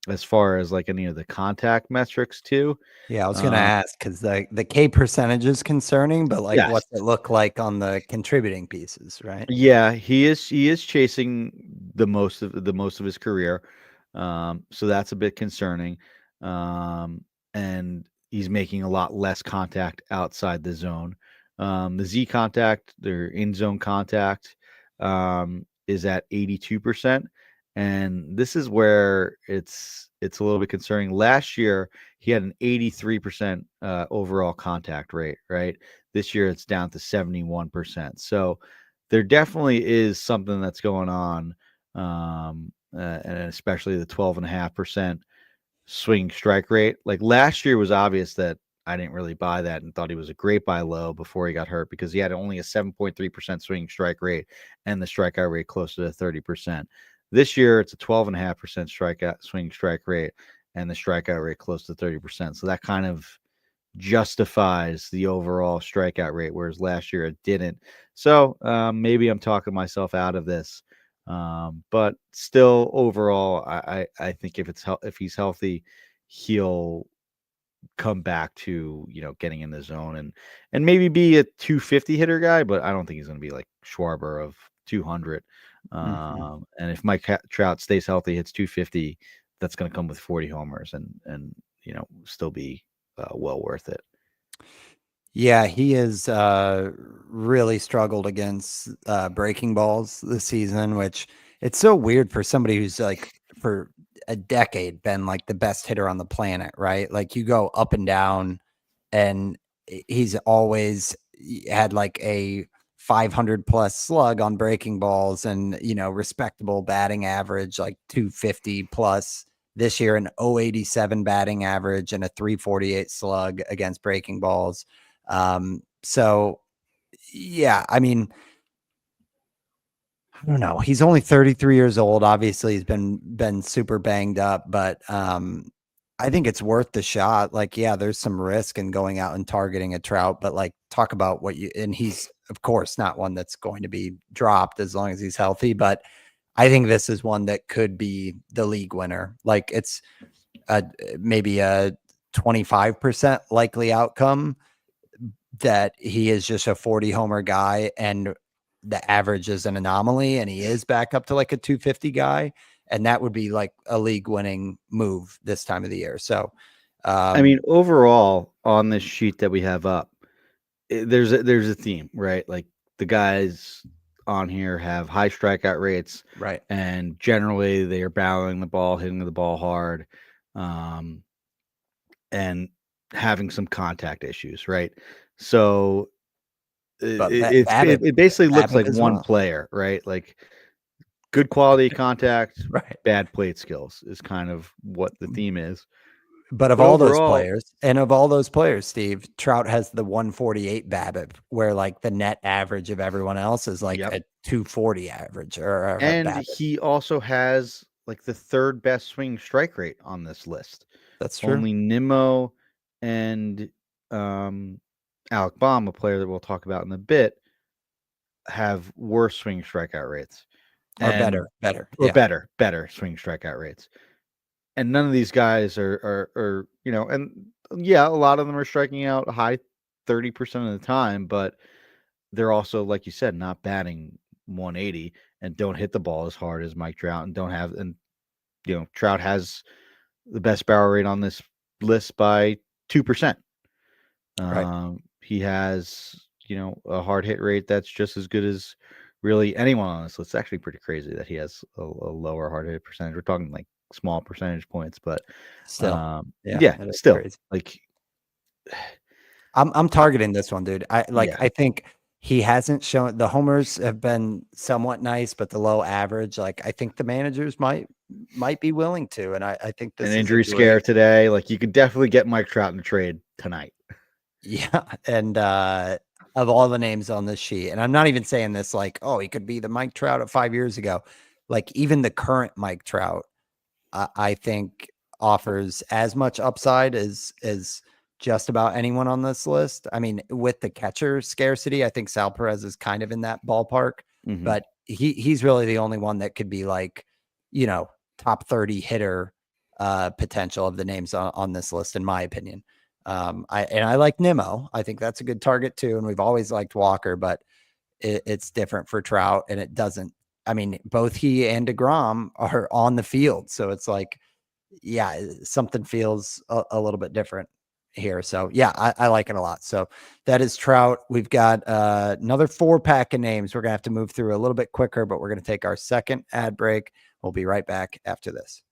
As far as like any of the contact metrics too. Yeah, I was gonna ask because the K percentage is concerning, but like, Yes. what's it look like on the contributing pieces, right? Yeah, he is chasing the most of his career. So that's a bit concerning. And he's making a lot less contact outside the zone. The Z contact, their in zone contact, is at 82%. And this is where it's a little bit concerning. Last year he had an 83% overall contact rate, right? This year it's down to 71%. So there definitely is something that's going on and especially the 12.5% swing strike rate. Like last year was obvious that I didn't really buy that and thought he was a great buy low before he got hurt because he had only a 7.3% swing strike rate and the strikeout rate closer to 30%. This year, it's a 12.5% strikeout swing strike rate and the strikeout rate close to 30%. So that kind of justifies the overall strikeout rate, whereas last year it didn't. So maybe I'm talking myself out of this, but still, overall, I think if he's healthy, he'll come back to getting in the zone and maybe be a 250 hitter guy, but I don't think he's going to be like Schwarber of 200. Mhm. And if Mike Trout stays healthy, hits 250, that's going to come with 40 homers and still be well worth it. Yeah, he has really struggled against breaking balls this season, which it's so weird for somebody who's like for a decade been like the best hitter on the planet, right? Like you go up and down, and he's always had like a 500 plus slug on breaking balls and respectable batting average like 250 plus. This year an 087 batting average and a 348 slug against breaking balls. So yeah, I mean, I don't know. He's only 33 years old. Obviously, he's been super banged up, but I think it's worth the shot. Like, yeah, there's some risk in going out and targeting a Trout, but like, talk about what you and he's of course not one that's going to be dropped as long as he's healthy. But I think this is one that could be the league winner. Like, it's maybe a 25% likely outcome that he is just a 40 homer guy and the average is an anomaly and he is back up to like a 250 guy. And that would be like a league winning move this time of the year. So, I mean, overall on this sheet that we have up, there's a theme, right? Like the guys on here have high strikeout rates, right. and generally they are barreling the ball, hitting the ball hard, um, and having some contact issues, right? So But it basically looks Babbitt like as one well. player, right? Like good quality contact, Right. bad plate skills is kind of what the theme is. But of But all those overall, players, and of all those players, Steve, Trout has the 148 BABIP, where like the net average of everyone else is like yep. a 240 average or a And BABIP. he also has like the third best swing strike rate on this list. That's true. Only Nimmo and um, Alec Bohm, a player that we'll talk about in a bit, have worse swing strikeout rates Or and better. or Yeah. better swing strikeout rates. And none of these guys are and yeah, a lot of them are striking out a high 30% of the time, but they're also, like you said, not batting 180 and don't hit the ball as hard as Mike Trout and don't have and Trout has the best barrel rate on this list by 2%. Right. He has, a hard hit rate that's just as good as really anyone on this list. It's actually pretty crazy that he has a lower hard hit percentage. We're talking like small percentage points, but Still. Yeah. yeah, That is still crazy. like, I'm I, targeting this one, dude. yeah. I think he hasn't shown the homers have been somewhat nice, but the low average, like I think the managers might be willing to. And I think An this is a injury scare great, today. Like you could definitely get Mike Trout in a trade tonight. yeah. And of all the names on this sheet, and I'm not even saying this like, oh, he could be the Mike Trout of 5 years ago. Like even the current Mike Trout, I think offers as much upside as just about anyone on this list. I mean, with the catcher scarcity, I think Sal Perez is kind of in that ballpark, Mm-hmm. but he's really the only one that could be like, top 30 hitter potential of the names on this list, in my opinion. I like Nimmo. I think that's a good target too. And we've always liked Walker, but it's different for Trout, and it doesn't. I mean, both he and DeGrom are on the field, so it's like, yeah, something feels a little bit different here. So yeah, I like it a lot. So that is Trout. We've got another 4-pack of names. We're gonna have to move through a little bit quicker, but we're gonna take our second ad break. We'll be right back after this.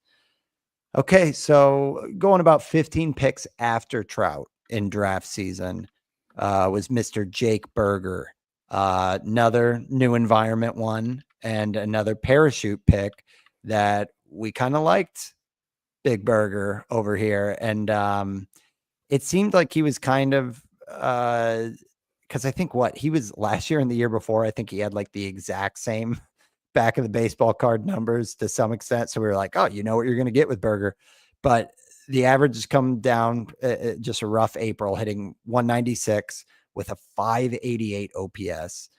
Okay, so going about 15 picks after Trout in draft season was Mr. Jake Berger. Another new environment one and another parachute pick. that we kind of liked Big Burger over here. And it seemed like he was kind of, because I think he was last year and the year before, I think he had like the exact same back of the baseball card numbers to some extent. So we were like, oh, you know what you're going to get with Burger. But the average has come down, just a rough April, hitting 196 with a 588 OPS,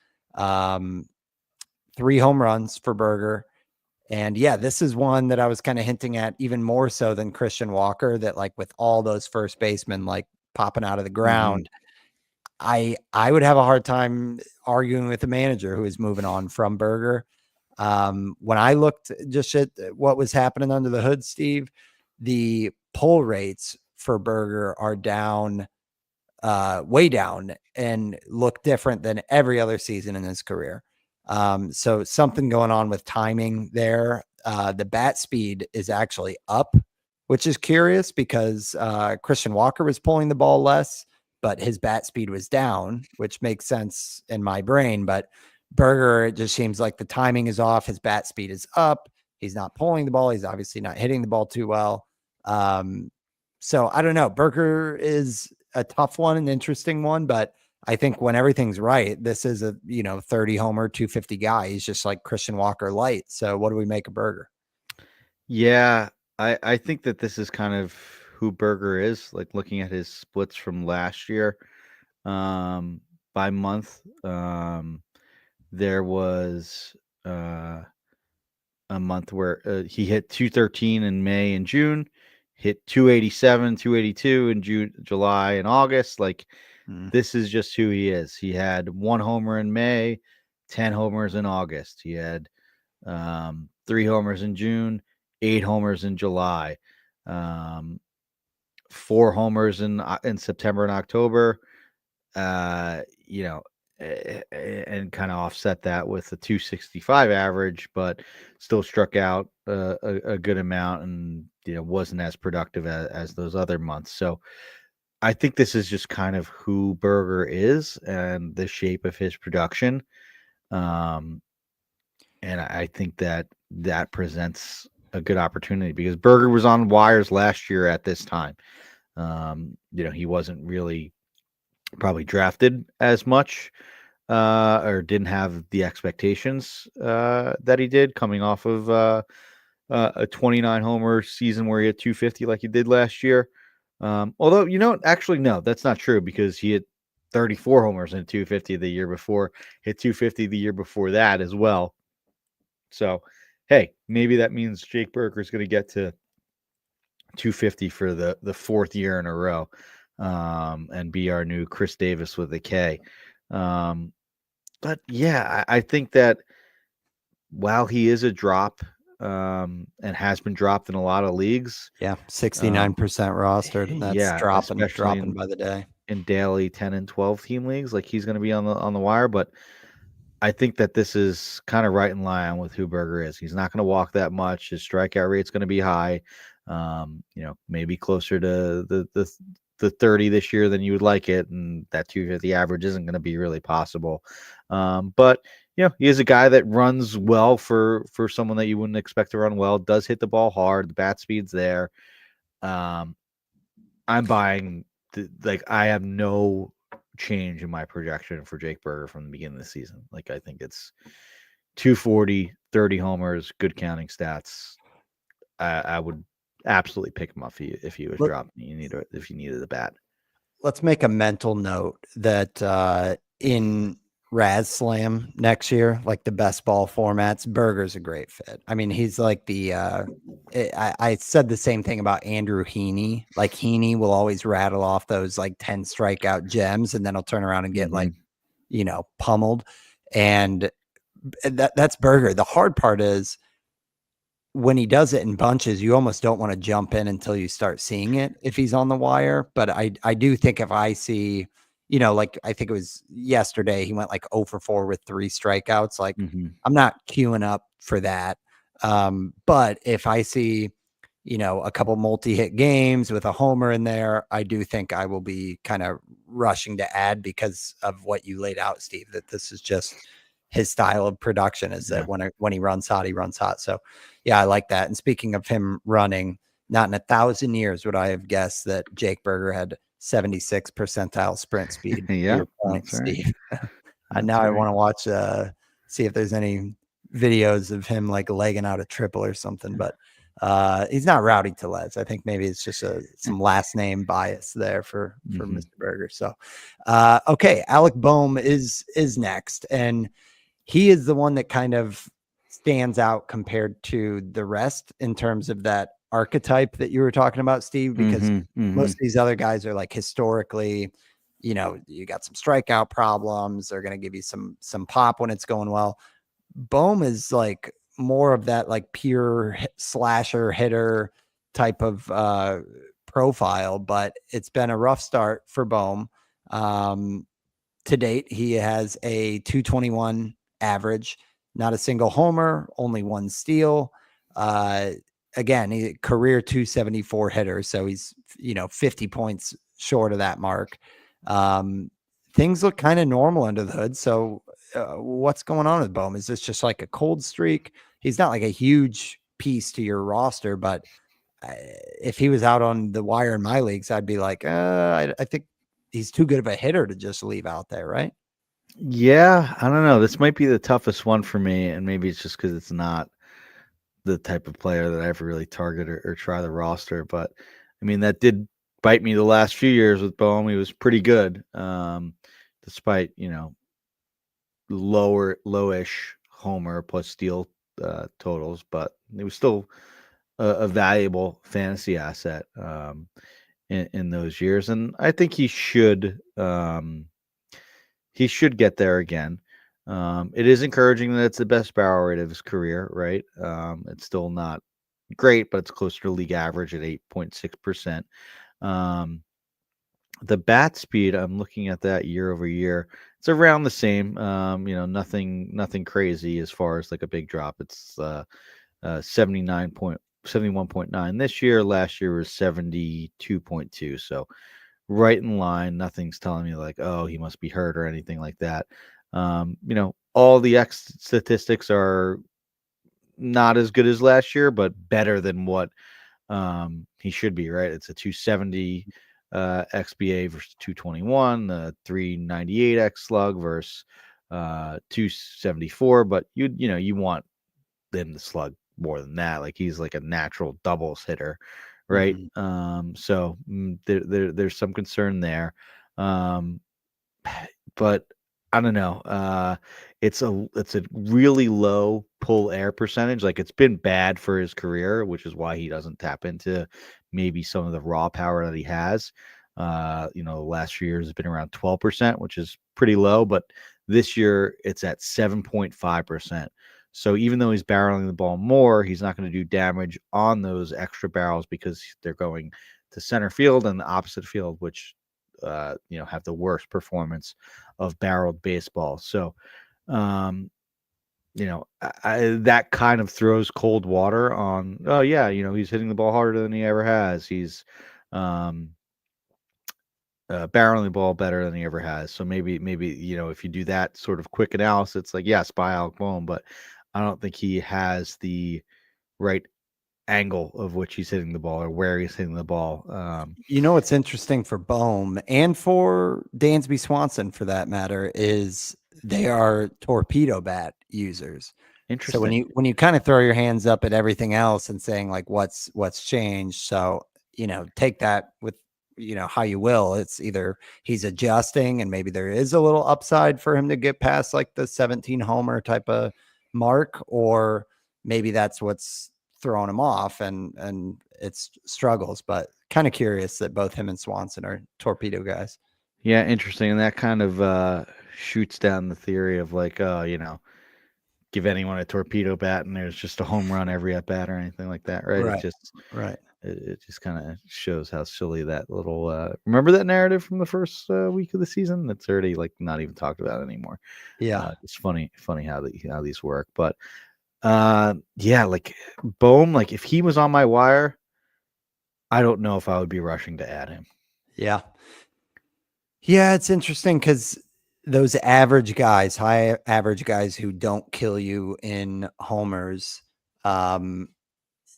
3 home runs for Burger. And yeah, this is one that I was kind of hinting at even more so than Christian Walker, that like with all those first basemen like popping out of the ground, I would have a hard time arguing with the manager who is moving on from Burger. When I looked just at what was happening under the hood, Steve, the pull rates for Burger are down, way down, and look different than every other season in his career. So something going on with timing there. The bat speed is actually up, which is curious because Christian Walker was pulling the ball less, but his bat speed was down, which makes sense in my brain. But Burger, it just seems like the timing is off. His bat speed is up. He's not pulling the ball. He's obviously not hitting the ball too well. So I don't know. Burger is a tough one, an interesting one, but I think when everything's right, this is a 30 homer, 250 guy. He's just like Christian Walker light. So what do we make of Burger? Yeah, I think that this is kind of who Burger is. Like looking at his splits from last year, by month, there was a month where he hit 213 in May and June, hit 287, 282 in June, July, and August. Like this is just who he is. He had 1 homer in May, 10 homers in August. He had 3 homers in June, 8 homers in July, 4 homers in September and October. And kind of offset that with a 265 average, but still struck out a good amount, and wasn't as productive as those other months. So I think this is just kind of who Burger is and the shape of his production. And I think that presents a good opportunity because Burger was on wires last year at this time. He wasn't really probably drafted as much, or didn't have the expectations that he did coming off of a 29 homer season where he had 250 like he did last year. Although, actually, no, that's not true because he had 34 homers and 250 the year before, hit 250 the year before that as well. So, hey, maybe that means Jake Burger is going to get to 250 for the 4th year in a row, and be our new Chris Davis with a K. But yeah, I think that while he is a drop, and has been dropped in a lot of leagues. Yeah, 69% rostered, and that's dropping by the day. In daily 10 and 12 team leagues, like he's going to be on the wire. But I think that this is kind of right in line with who Burger is. He's not going to walk that much. His strikeout rate's going to be high. Maybe closer to the 30 this year than you would like it, and that 250 average isn't going to be really possible. But he is a guy that runs well for someone that you wouldn't expect to run well. Does hit the ball hard. The bat speed's there. I'm buying. I have no change in my projection for Jake Burger from the beginning of the season. Like I think it's 240, 30 homers, good counting stats. I would absolutely pick him up if he was dropping. If you needed a bat. Let's make a mental note that in Raz Slam next year, like the best ball formats, Burger's a great fit. I mean, he's like I said the same thing about Andrew Heaney. Like Heaney will always rattle off those like 10 strikeout gems, and then he'll turn around and get like, pummeled. And that's Burger. The hard part is when he does it in bunches, you almost don't want to jump in until you start seeing it if he's on the wire. But I do think if I see, like I think it was yesterday, he went like 0 for 4 with 3 strikeouts. Like I'm not queuing up for that. But if I see, a couple multi-hit games with a homer in there, I do think I will be kind of rushing to add because of what you laid out, Steve, that this is just his style of production is that when he runs hot, he runs hot. So yeah, I like that. And speaking of him running, not in 1,000 years would I have guessed that Jake Berger had 76 percentile sprint speed. To Yeah, your point, that's right. Steve. And That's now I right. want to watch, see if there's any videos of him like legging out a triple or something, but he's not Rowdy Tellez. I think maybe it's just some last name bias there for Mr. Berger. So okay, Alec Bohm is next, and he is the one that kind of stands out compared to the rest in terms of that archetype that you were talking about, Steve, because most of these other guys are like historically, you got some strikeout problems. They're going to give you some pop when it's going well. Bohm is like more of that like pure slasher hitter type of profile, but it's been a rough start for Bohm. To date, he has a 221 average, not a single homer, only one steal. Again, career 274 hitter, so he's 50 points short of that mark. Things look kind of normal under the hood. So what's going on with Bohm? Is this just like a cold streak? He's not like a huge piece to your roster, but if he was out on the wire in my leagues, I'd be like, I think he's too good of a hitter to just leave out there, right? Yeah, I don't know. This might be the toughest one for me, and maybe it's just because it's not the type of player that I ever really target or try the roster. But I mean, that did bite me the last few years with Bohm. He was pretty good, despite lowish homer plus steal totals, but it was still a valuable fantasy asset in those years, and I think he should get there again. It is encouraging that it's the best barrel rate of his career, right? It's still not great, but it's closer to league average at 8.6%. The bat speed, I'm looking at that year over year. It's around the same. Nothing crazy as far as like a big drop. It's 71.9 this year. Last year was 72.2. So right in line. Nothing's telling me like, oh, he must be hurt or anything like that. All the X statistics are not as good as last year, but better than what he should be, right? It's a 270 XBA versus 221, 398 X slug versus 274. But you want them to slug more than that. Like he's like a natural doubles hitter, right? So there's some concern there. But I don't know. It's a really low pull air percentage. Like it's been bad for his career, which is why he doesn't tap into maybe some of the raw power that he has. The last few years has been around 12%, which is pretty low, but this year it's at 7.5%. So even though he's barreling the ball more, he's not going to do damage on those extra barrels because they're going to center field and the opposite field, which have the worst performance of barreled baseball. So, that kind of throws cold water on. Oh yeah, he's hitting the ball harder than he ever has. He's barreling the ball better than he ever has. So maybe if you do that sort of quick analysis, it's like yes, buy Alec Bohm, but I don't think he has the right angle of which he's hitting the ball or where he's hitting the ball. What's interesting for Bohm and for Dansby Swanson, for that matter, is they are torpedo bat users. So when you kind of throw your hands up at everything else and saying like what's changed, so take that with how you will. It's either he's adjusting and maybe there is a little upside for him to get past like the 17 homer type of mark, or maybe that's what's throwing him off and it's struggles. But kind of curious that both him and Swanson are torpedo guys. Yeah, interesting. And that kind of shoots down the theory of like, give anyone a torpedo bat and there's just a home run every at bat or anything like that, right? Right. It just kind of shows how silly that little remember that narrative from the first week of the season that's already like not even talked about anymore. Yeah. It's funny how these work. But yeah, like Bohm, like if he was on my wire, I don't know if I would be rushing to add him. Yeah. Yeah, it's interesting because those average guys, high average guys who don't kill you in homers, um,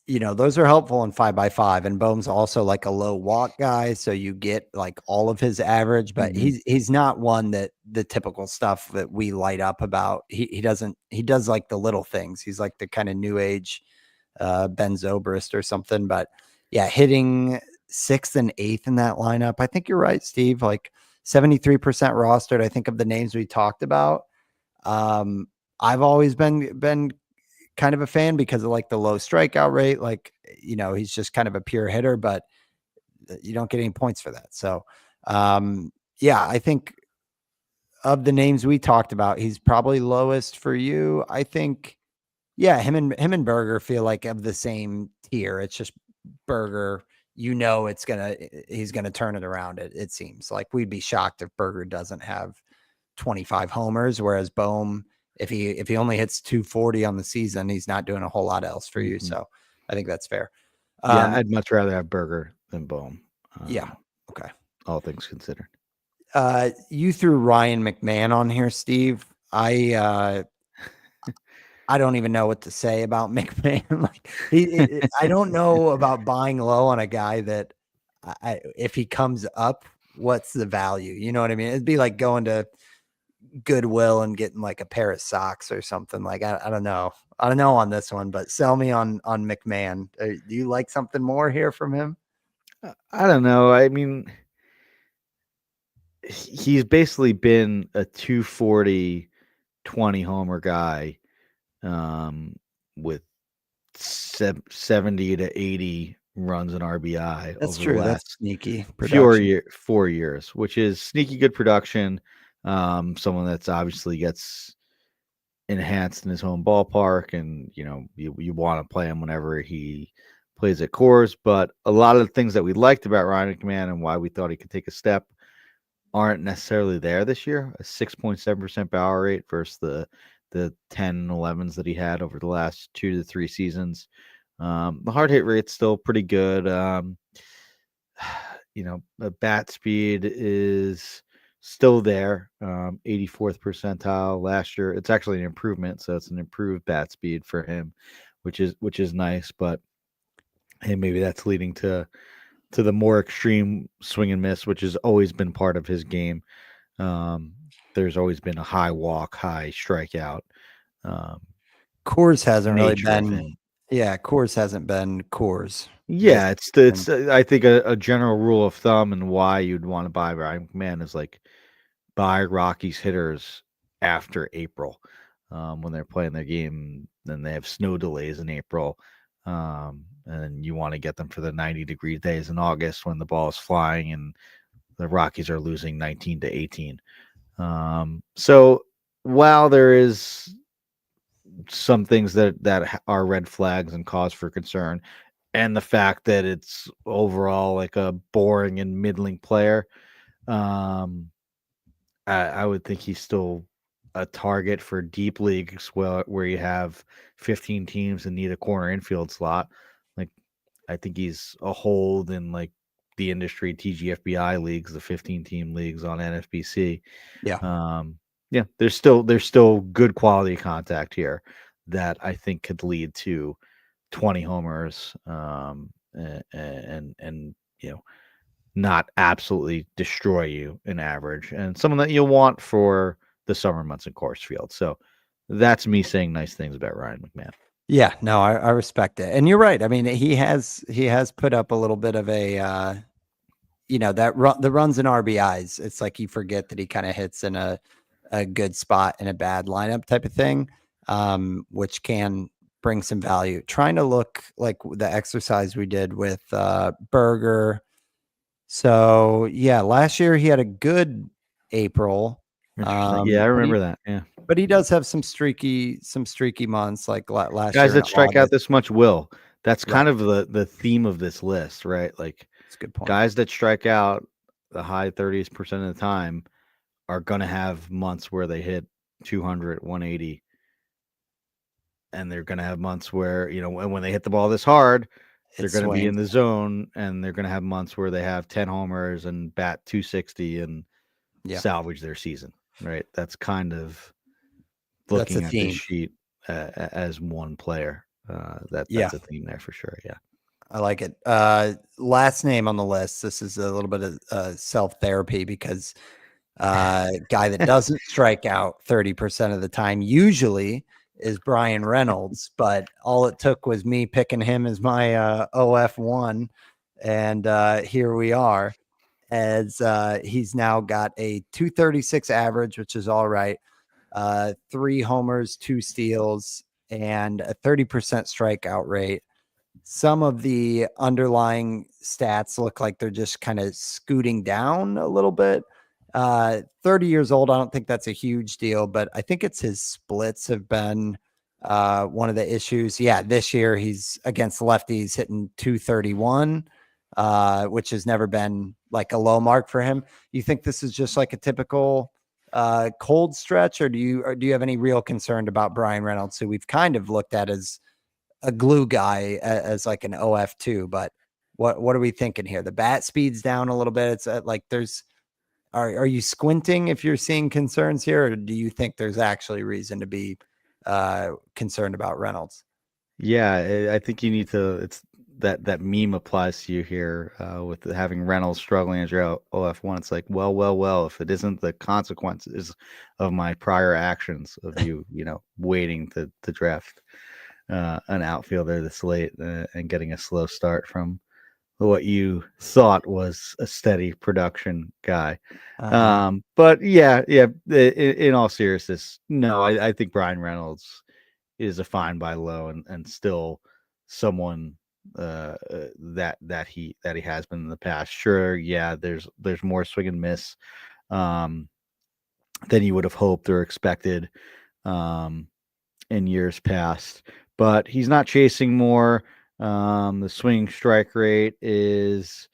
those are helpful in 5x5. And Bohm's also like a low walk guy, so you get like all of his average, but Mhm. he's not one that the typical stuff that we light up about. He doesn't he does like the little things. He's like the kind of new age Ben Zobrist or something. But yeah, hitting sixth and eighth in that lineup. I think you're right, Steve. Like 73% rostered. I think of the names we talked about. Um, I've always been kind of a fan because of like the low strikeout rate. Like, he's just kind of a pure hitter, but you don't get any points for that. So, yeah, I think of the names we talked about, he's probably lowest for you. I think, yeah, him and Berger feel like of the same tier. It's just Berger, he's gonna turn it around. It seems like we'd be shocked if Berger doesn't have 25 homers, whereas Bohm, if he only hits 240 on the season, he's not doing a whole lot else for you. Mhm. So I think that's fair. Yeah, Um, I'd much rather have Burger than Bohm, yeah, okay. all things considered. You threw Ryan McMahon on here, Steve. I don't even know what to say about McMahon. Like I don't know about buying low on a guy that if he comes up, what's the value? You know what I mean? It'd be like going to Goodwill and getting like a pair of socks or something. Like I don't know. I don't know on this one, but sell me on McMahon. Do you like something more here from him? I don't know. I mean, he's basically been a 240, 20 homer guy, with 70 to 80 runs and RBI That's over the true. That's last sneaky production. 4 years, which is sneaky good production. Someone that's obviously gets enhanced in his home ballpark, and you want to play him whenever he plays at Coors. But a lot of the things that we liked about Ryan McMahon and why we thought he could take a step aren't necessarily there this year. A 6.7% power rate versus the 10 11s that he had over the last 2 to 3 seasons. The hard hit rate's still pretty good. The bat speed is still there. 84th percentile last year. It's actually an improvement, so it's an improved bat speed for him, which is nice. But hey, maybe that's leading to the more extreme swing and miss, which has always been part of his game. Um, there's always been a high walk, high strikeout, um, Coors hasn't really nature of been. him. Yeah, Coors hasn't been Coors. This Yeah, it's and it's I think a general rule of thumb and why you'd want to buy Ryan McMahon is like buy Rockies hitters after April, when they're playing their game. Then they have snow delays in April, and you want to get them for the 90-degree days in August when the ball is flying and the Rockies are losing 19-18. So while there is some things that are red flags and cause for concern, and the fact that it's overall like a boring and middling player, um, I would think he's still a target for deep leagues where you have 15 teams and need a corner infield slot. Like I think he's a hold in like the industry TGFBI leagues, the 15-team leagues on NFBC. yeah. Um, yeah, there's still good quality contact here that I think could lead to 20 homers, and not absolutely destroy you in average, and someone that you'll want for the summer months in Coors Field. So that's me saying nice things about Ryan McMahon. Yeah, no, I respect it. And you're right. I mean, he has put up a little bit of a the runs and RBIs. It's like you forget that he kind of hits in a good spot in a bad lineup type of thing, which can bring some value. Trying to look like the exercise we did with Berger. So yeah, last year he had a good April. Interesting. Yeah, I But he remember that. Yeah. but he does have some streaky months like last Guys year in that strike out August. this much will. That's kind Right. of the theme of this list, right? Like That's a good point. guys that strike out the high 30s percent of the time are going to have months where they hit 200, 180, and they're going to have months where, when they hit the ball this hard, they're It going to be in swings. the zone, and they're going to have months where they have 10 homers and bat 260 and Yeah. salvage their season. right? That's kind of That's a looking at this theme. sheet as one player. Yeah, That's a theme there for sure. Yeah. I like it. Last name on the list. This is a little bit of self therapy because guy that doesn't strike out 30% of the time usually is Bryan Reynolds, but all it took was me picking him as my OF1, and here we are. As he's now got a 236 average, which is all right. 3 homers, 2 steals, and a 30% strikeout rate. Some of the underlying stats look like they're just kind of scooting down a little bit. 30 years old, I don't think that's a huge deal, but I think it's his splits have been one of the issues. Yeah, this year he's against lefties hitting 231, which has never been like a low mark for him. You think this is just like a typical cold stretch, or do you have any real concern about Bryan Reynolds, who we've kind of looked at as a glue guy as like an OF2, but what are we thinking here? The bat speed's down a little bit. It's like are you squinting if you're seeing concerns here, or do you think there's actually reason to be concerned about Reynolds? Yeah, I think you need to. It's that meme applies to you here with having Reynolds struggling as your OF1. It's like, well. If it isn't the consequences of my prior actions of you, waiting to draft an outfielder this late and getting a slow start from what you thought was a steady production guy. But yeah. In all seriousness, no, I think Bryan Reynolds is a fine buy low and still someone that he has been in the past. Sure, yeah, there's more swing and miss um, than you would have hoped or expected um, in years past, but he's not chasing more. The swing strike rate is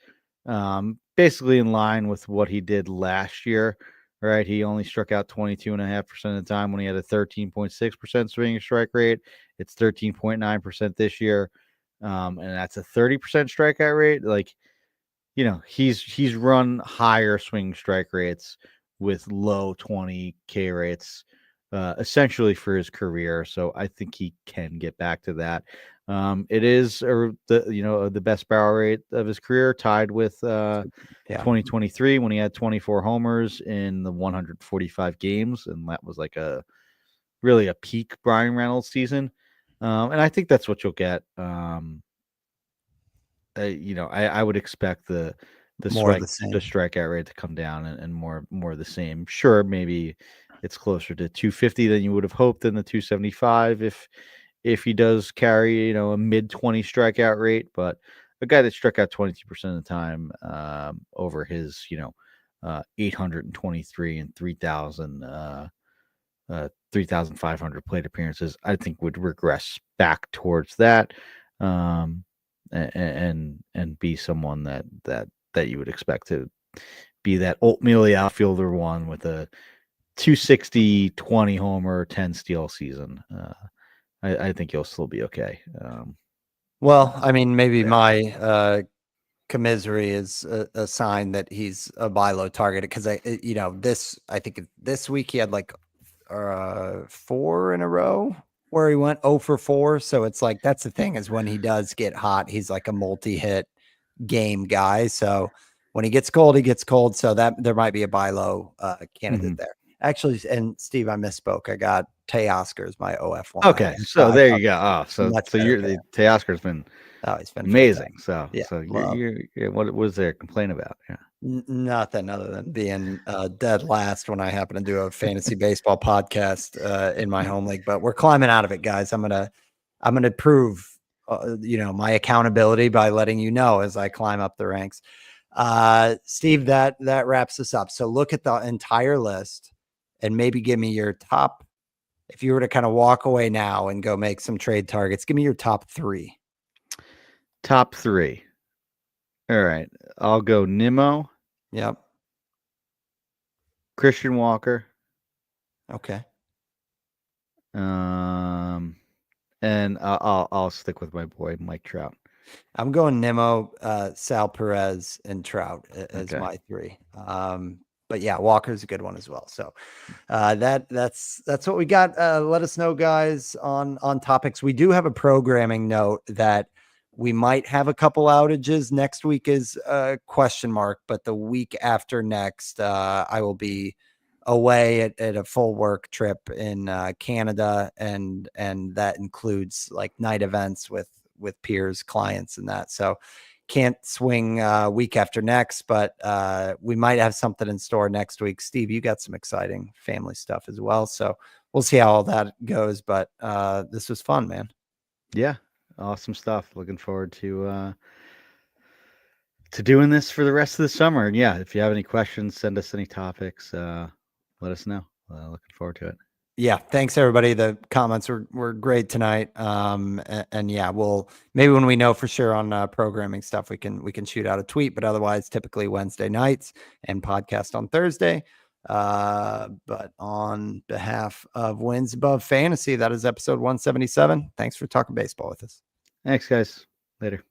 basically in line with what he did last year. Right, he only struck out 22.5% of the time when he had a 13.6% swinging strike rate. It's 13.9% this year, and that's a 30% strikeout rate. Like, he's run higher swing strike rates with low 20 K rates essentially for his career. So I think he can get back to that. It is the best barrel rate of his career, tied with Yeah. 2023 when he had 24 homers in the 145 games, and that was like really a peak Bryan Reynolds season. And I think that's what you'll get. I would expect the More of strike the the same. strikeout rate to come down and more of the same. Sure, maybe it's closer to 250 than you would have hoped than the 275 if he does carry a mid 20 strikeout rate, but a guy that struck out 22% of the time over his 823 and 3,500 plate appearances, I think would regress back towards that. And be someone that you would expect to be that ultimately outfielder one with a 260, 20 homer, 10 steal season. I think you'll still be okay. Well, I mean, maybe There. my commisery is a sign that he's a buy low target because I think this week he had like 4 in a row where he went 0 for 4. So it's like that's the thing is when he does get hot, he's like a multi-hit game guy. So when he gets cold, he gets cold. So that there might be a buy low candidate there. Actually, and Steve, I misspoke. I got Teoscar as my OF1. Okay, so I there thought you go. Oh, so much so better you're pick. the Teoscar's been Oh, he's been amazing. fantastic. So Yeah, so love. what was there to complain about? Yeah. Nothing other than being dead last when I happen to do a fantasy baseball podcast in my home league. But we're climbing out of it, guys. I'm gonna prove my accountability by letting you know as I climb up the ranks. Steve, that wraps us up. So look at the entire list and maybe give me your top. If you were to kind of walk away now and go make some trade targets, give me your top 3. Top three. All right, I'll go Nimmo, Yep. Christian Walker, Okay. and I'll stick with my boy Mike Trout. I'm going Nimmo, Sal Perez, and Trout as Okay. my 3. But yeah, Walker's a good one as well. So that's what we got. Let us know, guys, on topics. We do have a programming note that we might have a couple outages. Next week is a question mark, but the week after next, I will be away at a full work trip in Canada, and that includes like night events with peers, clients, and that. So can't swing week after next, but we might have something in store next week. Steve, you got some exciting family stuff as well, so we'll see how all that goes. But this was fun, man. Yeah, awesome stuff. Looking forward to doing this for the rest of the summer. And yeah, if you have any questions, send us any topics. Let us know. Looking forward to it. Yeah, thanks everybody. The comments were great tonight. And yeah, we'll maybe when we know for sure on programming stuff, we can shoot out a tweet. But otherwise, typically Wednesday nights and podcast on Thursday. But on behalf of Wins Above Fantasy, that is episode 177. Thanks for talking baseball with us. Thanks, guys. Later.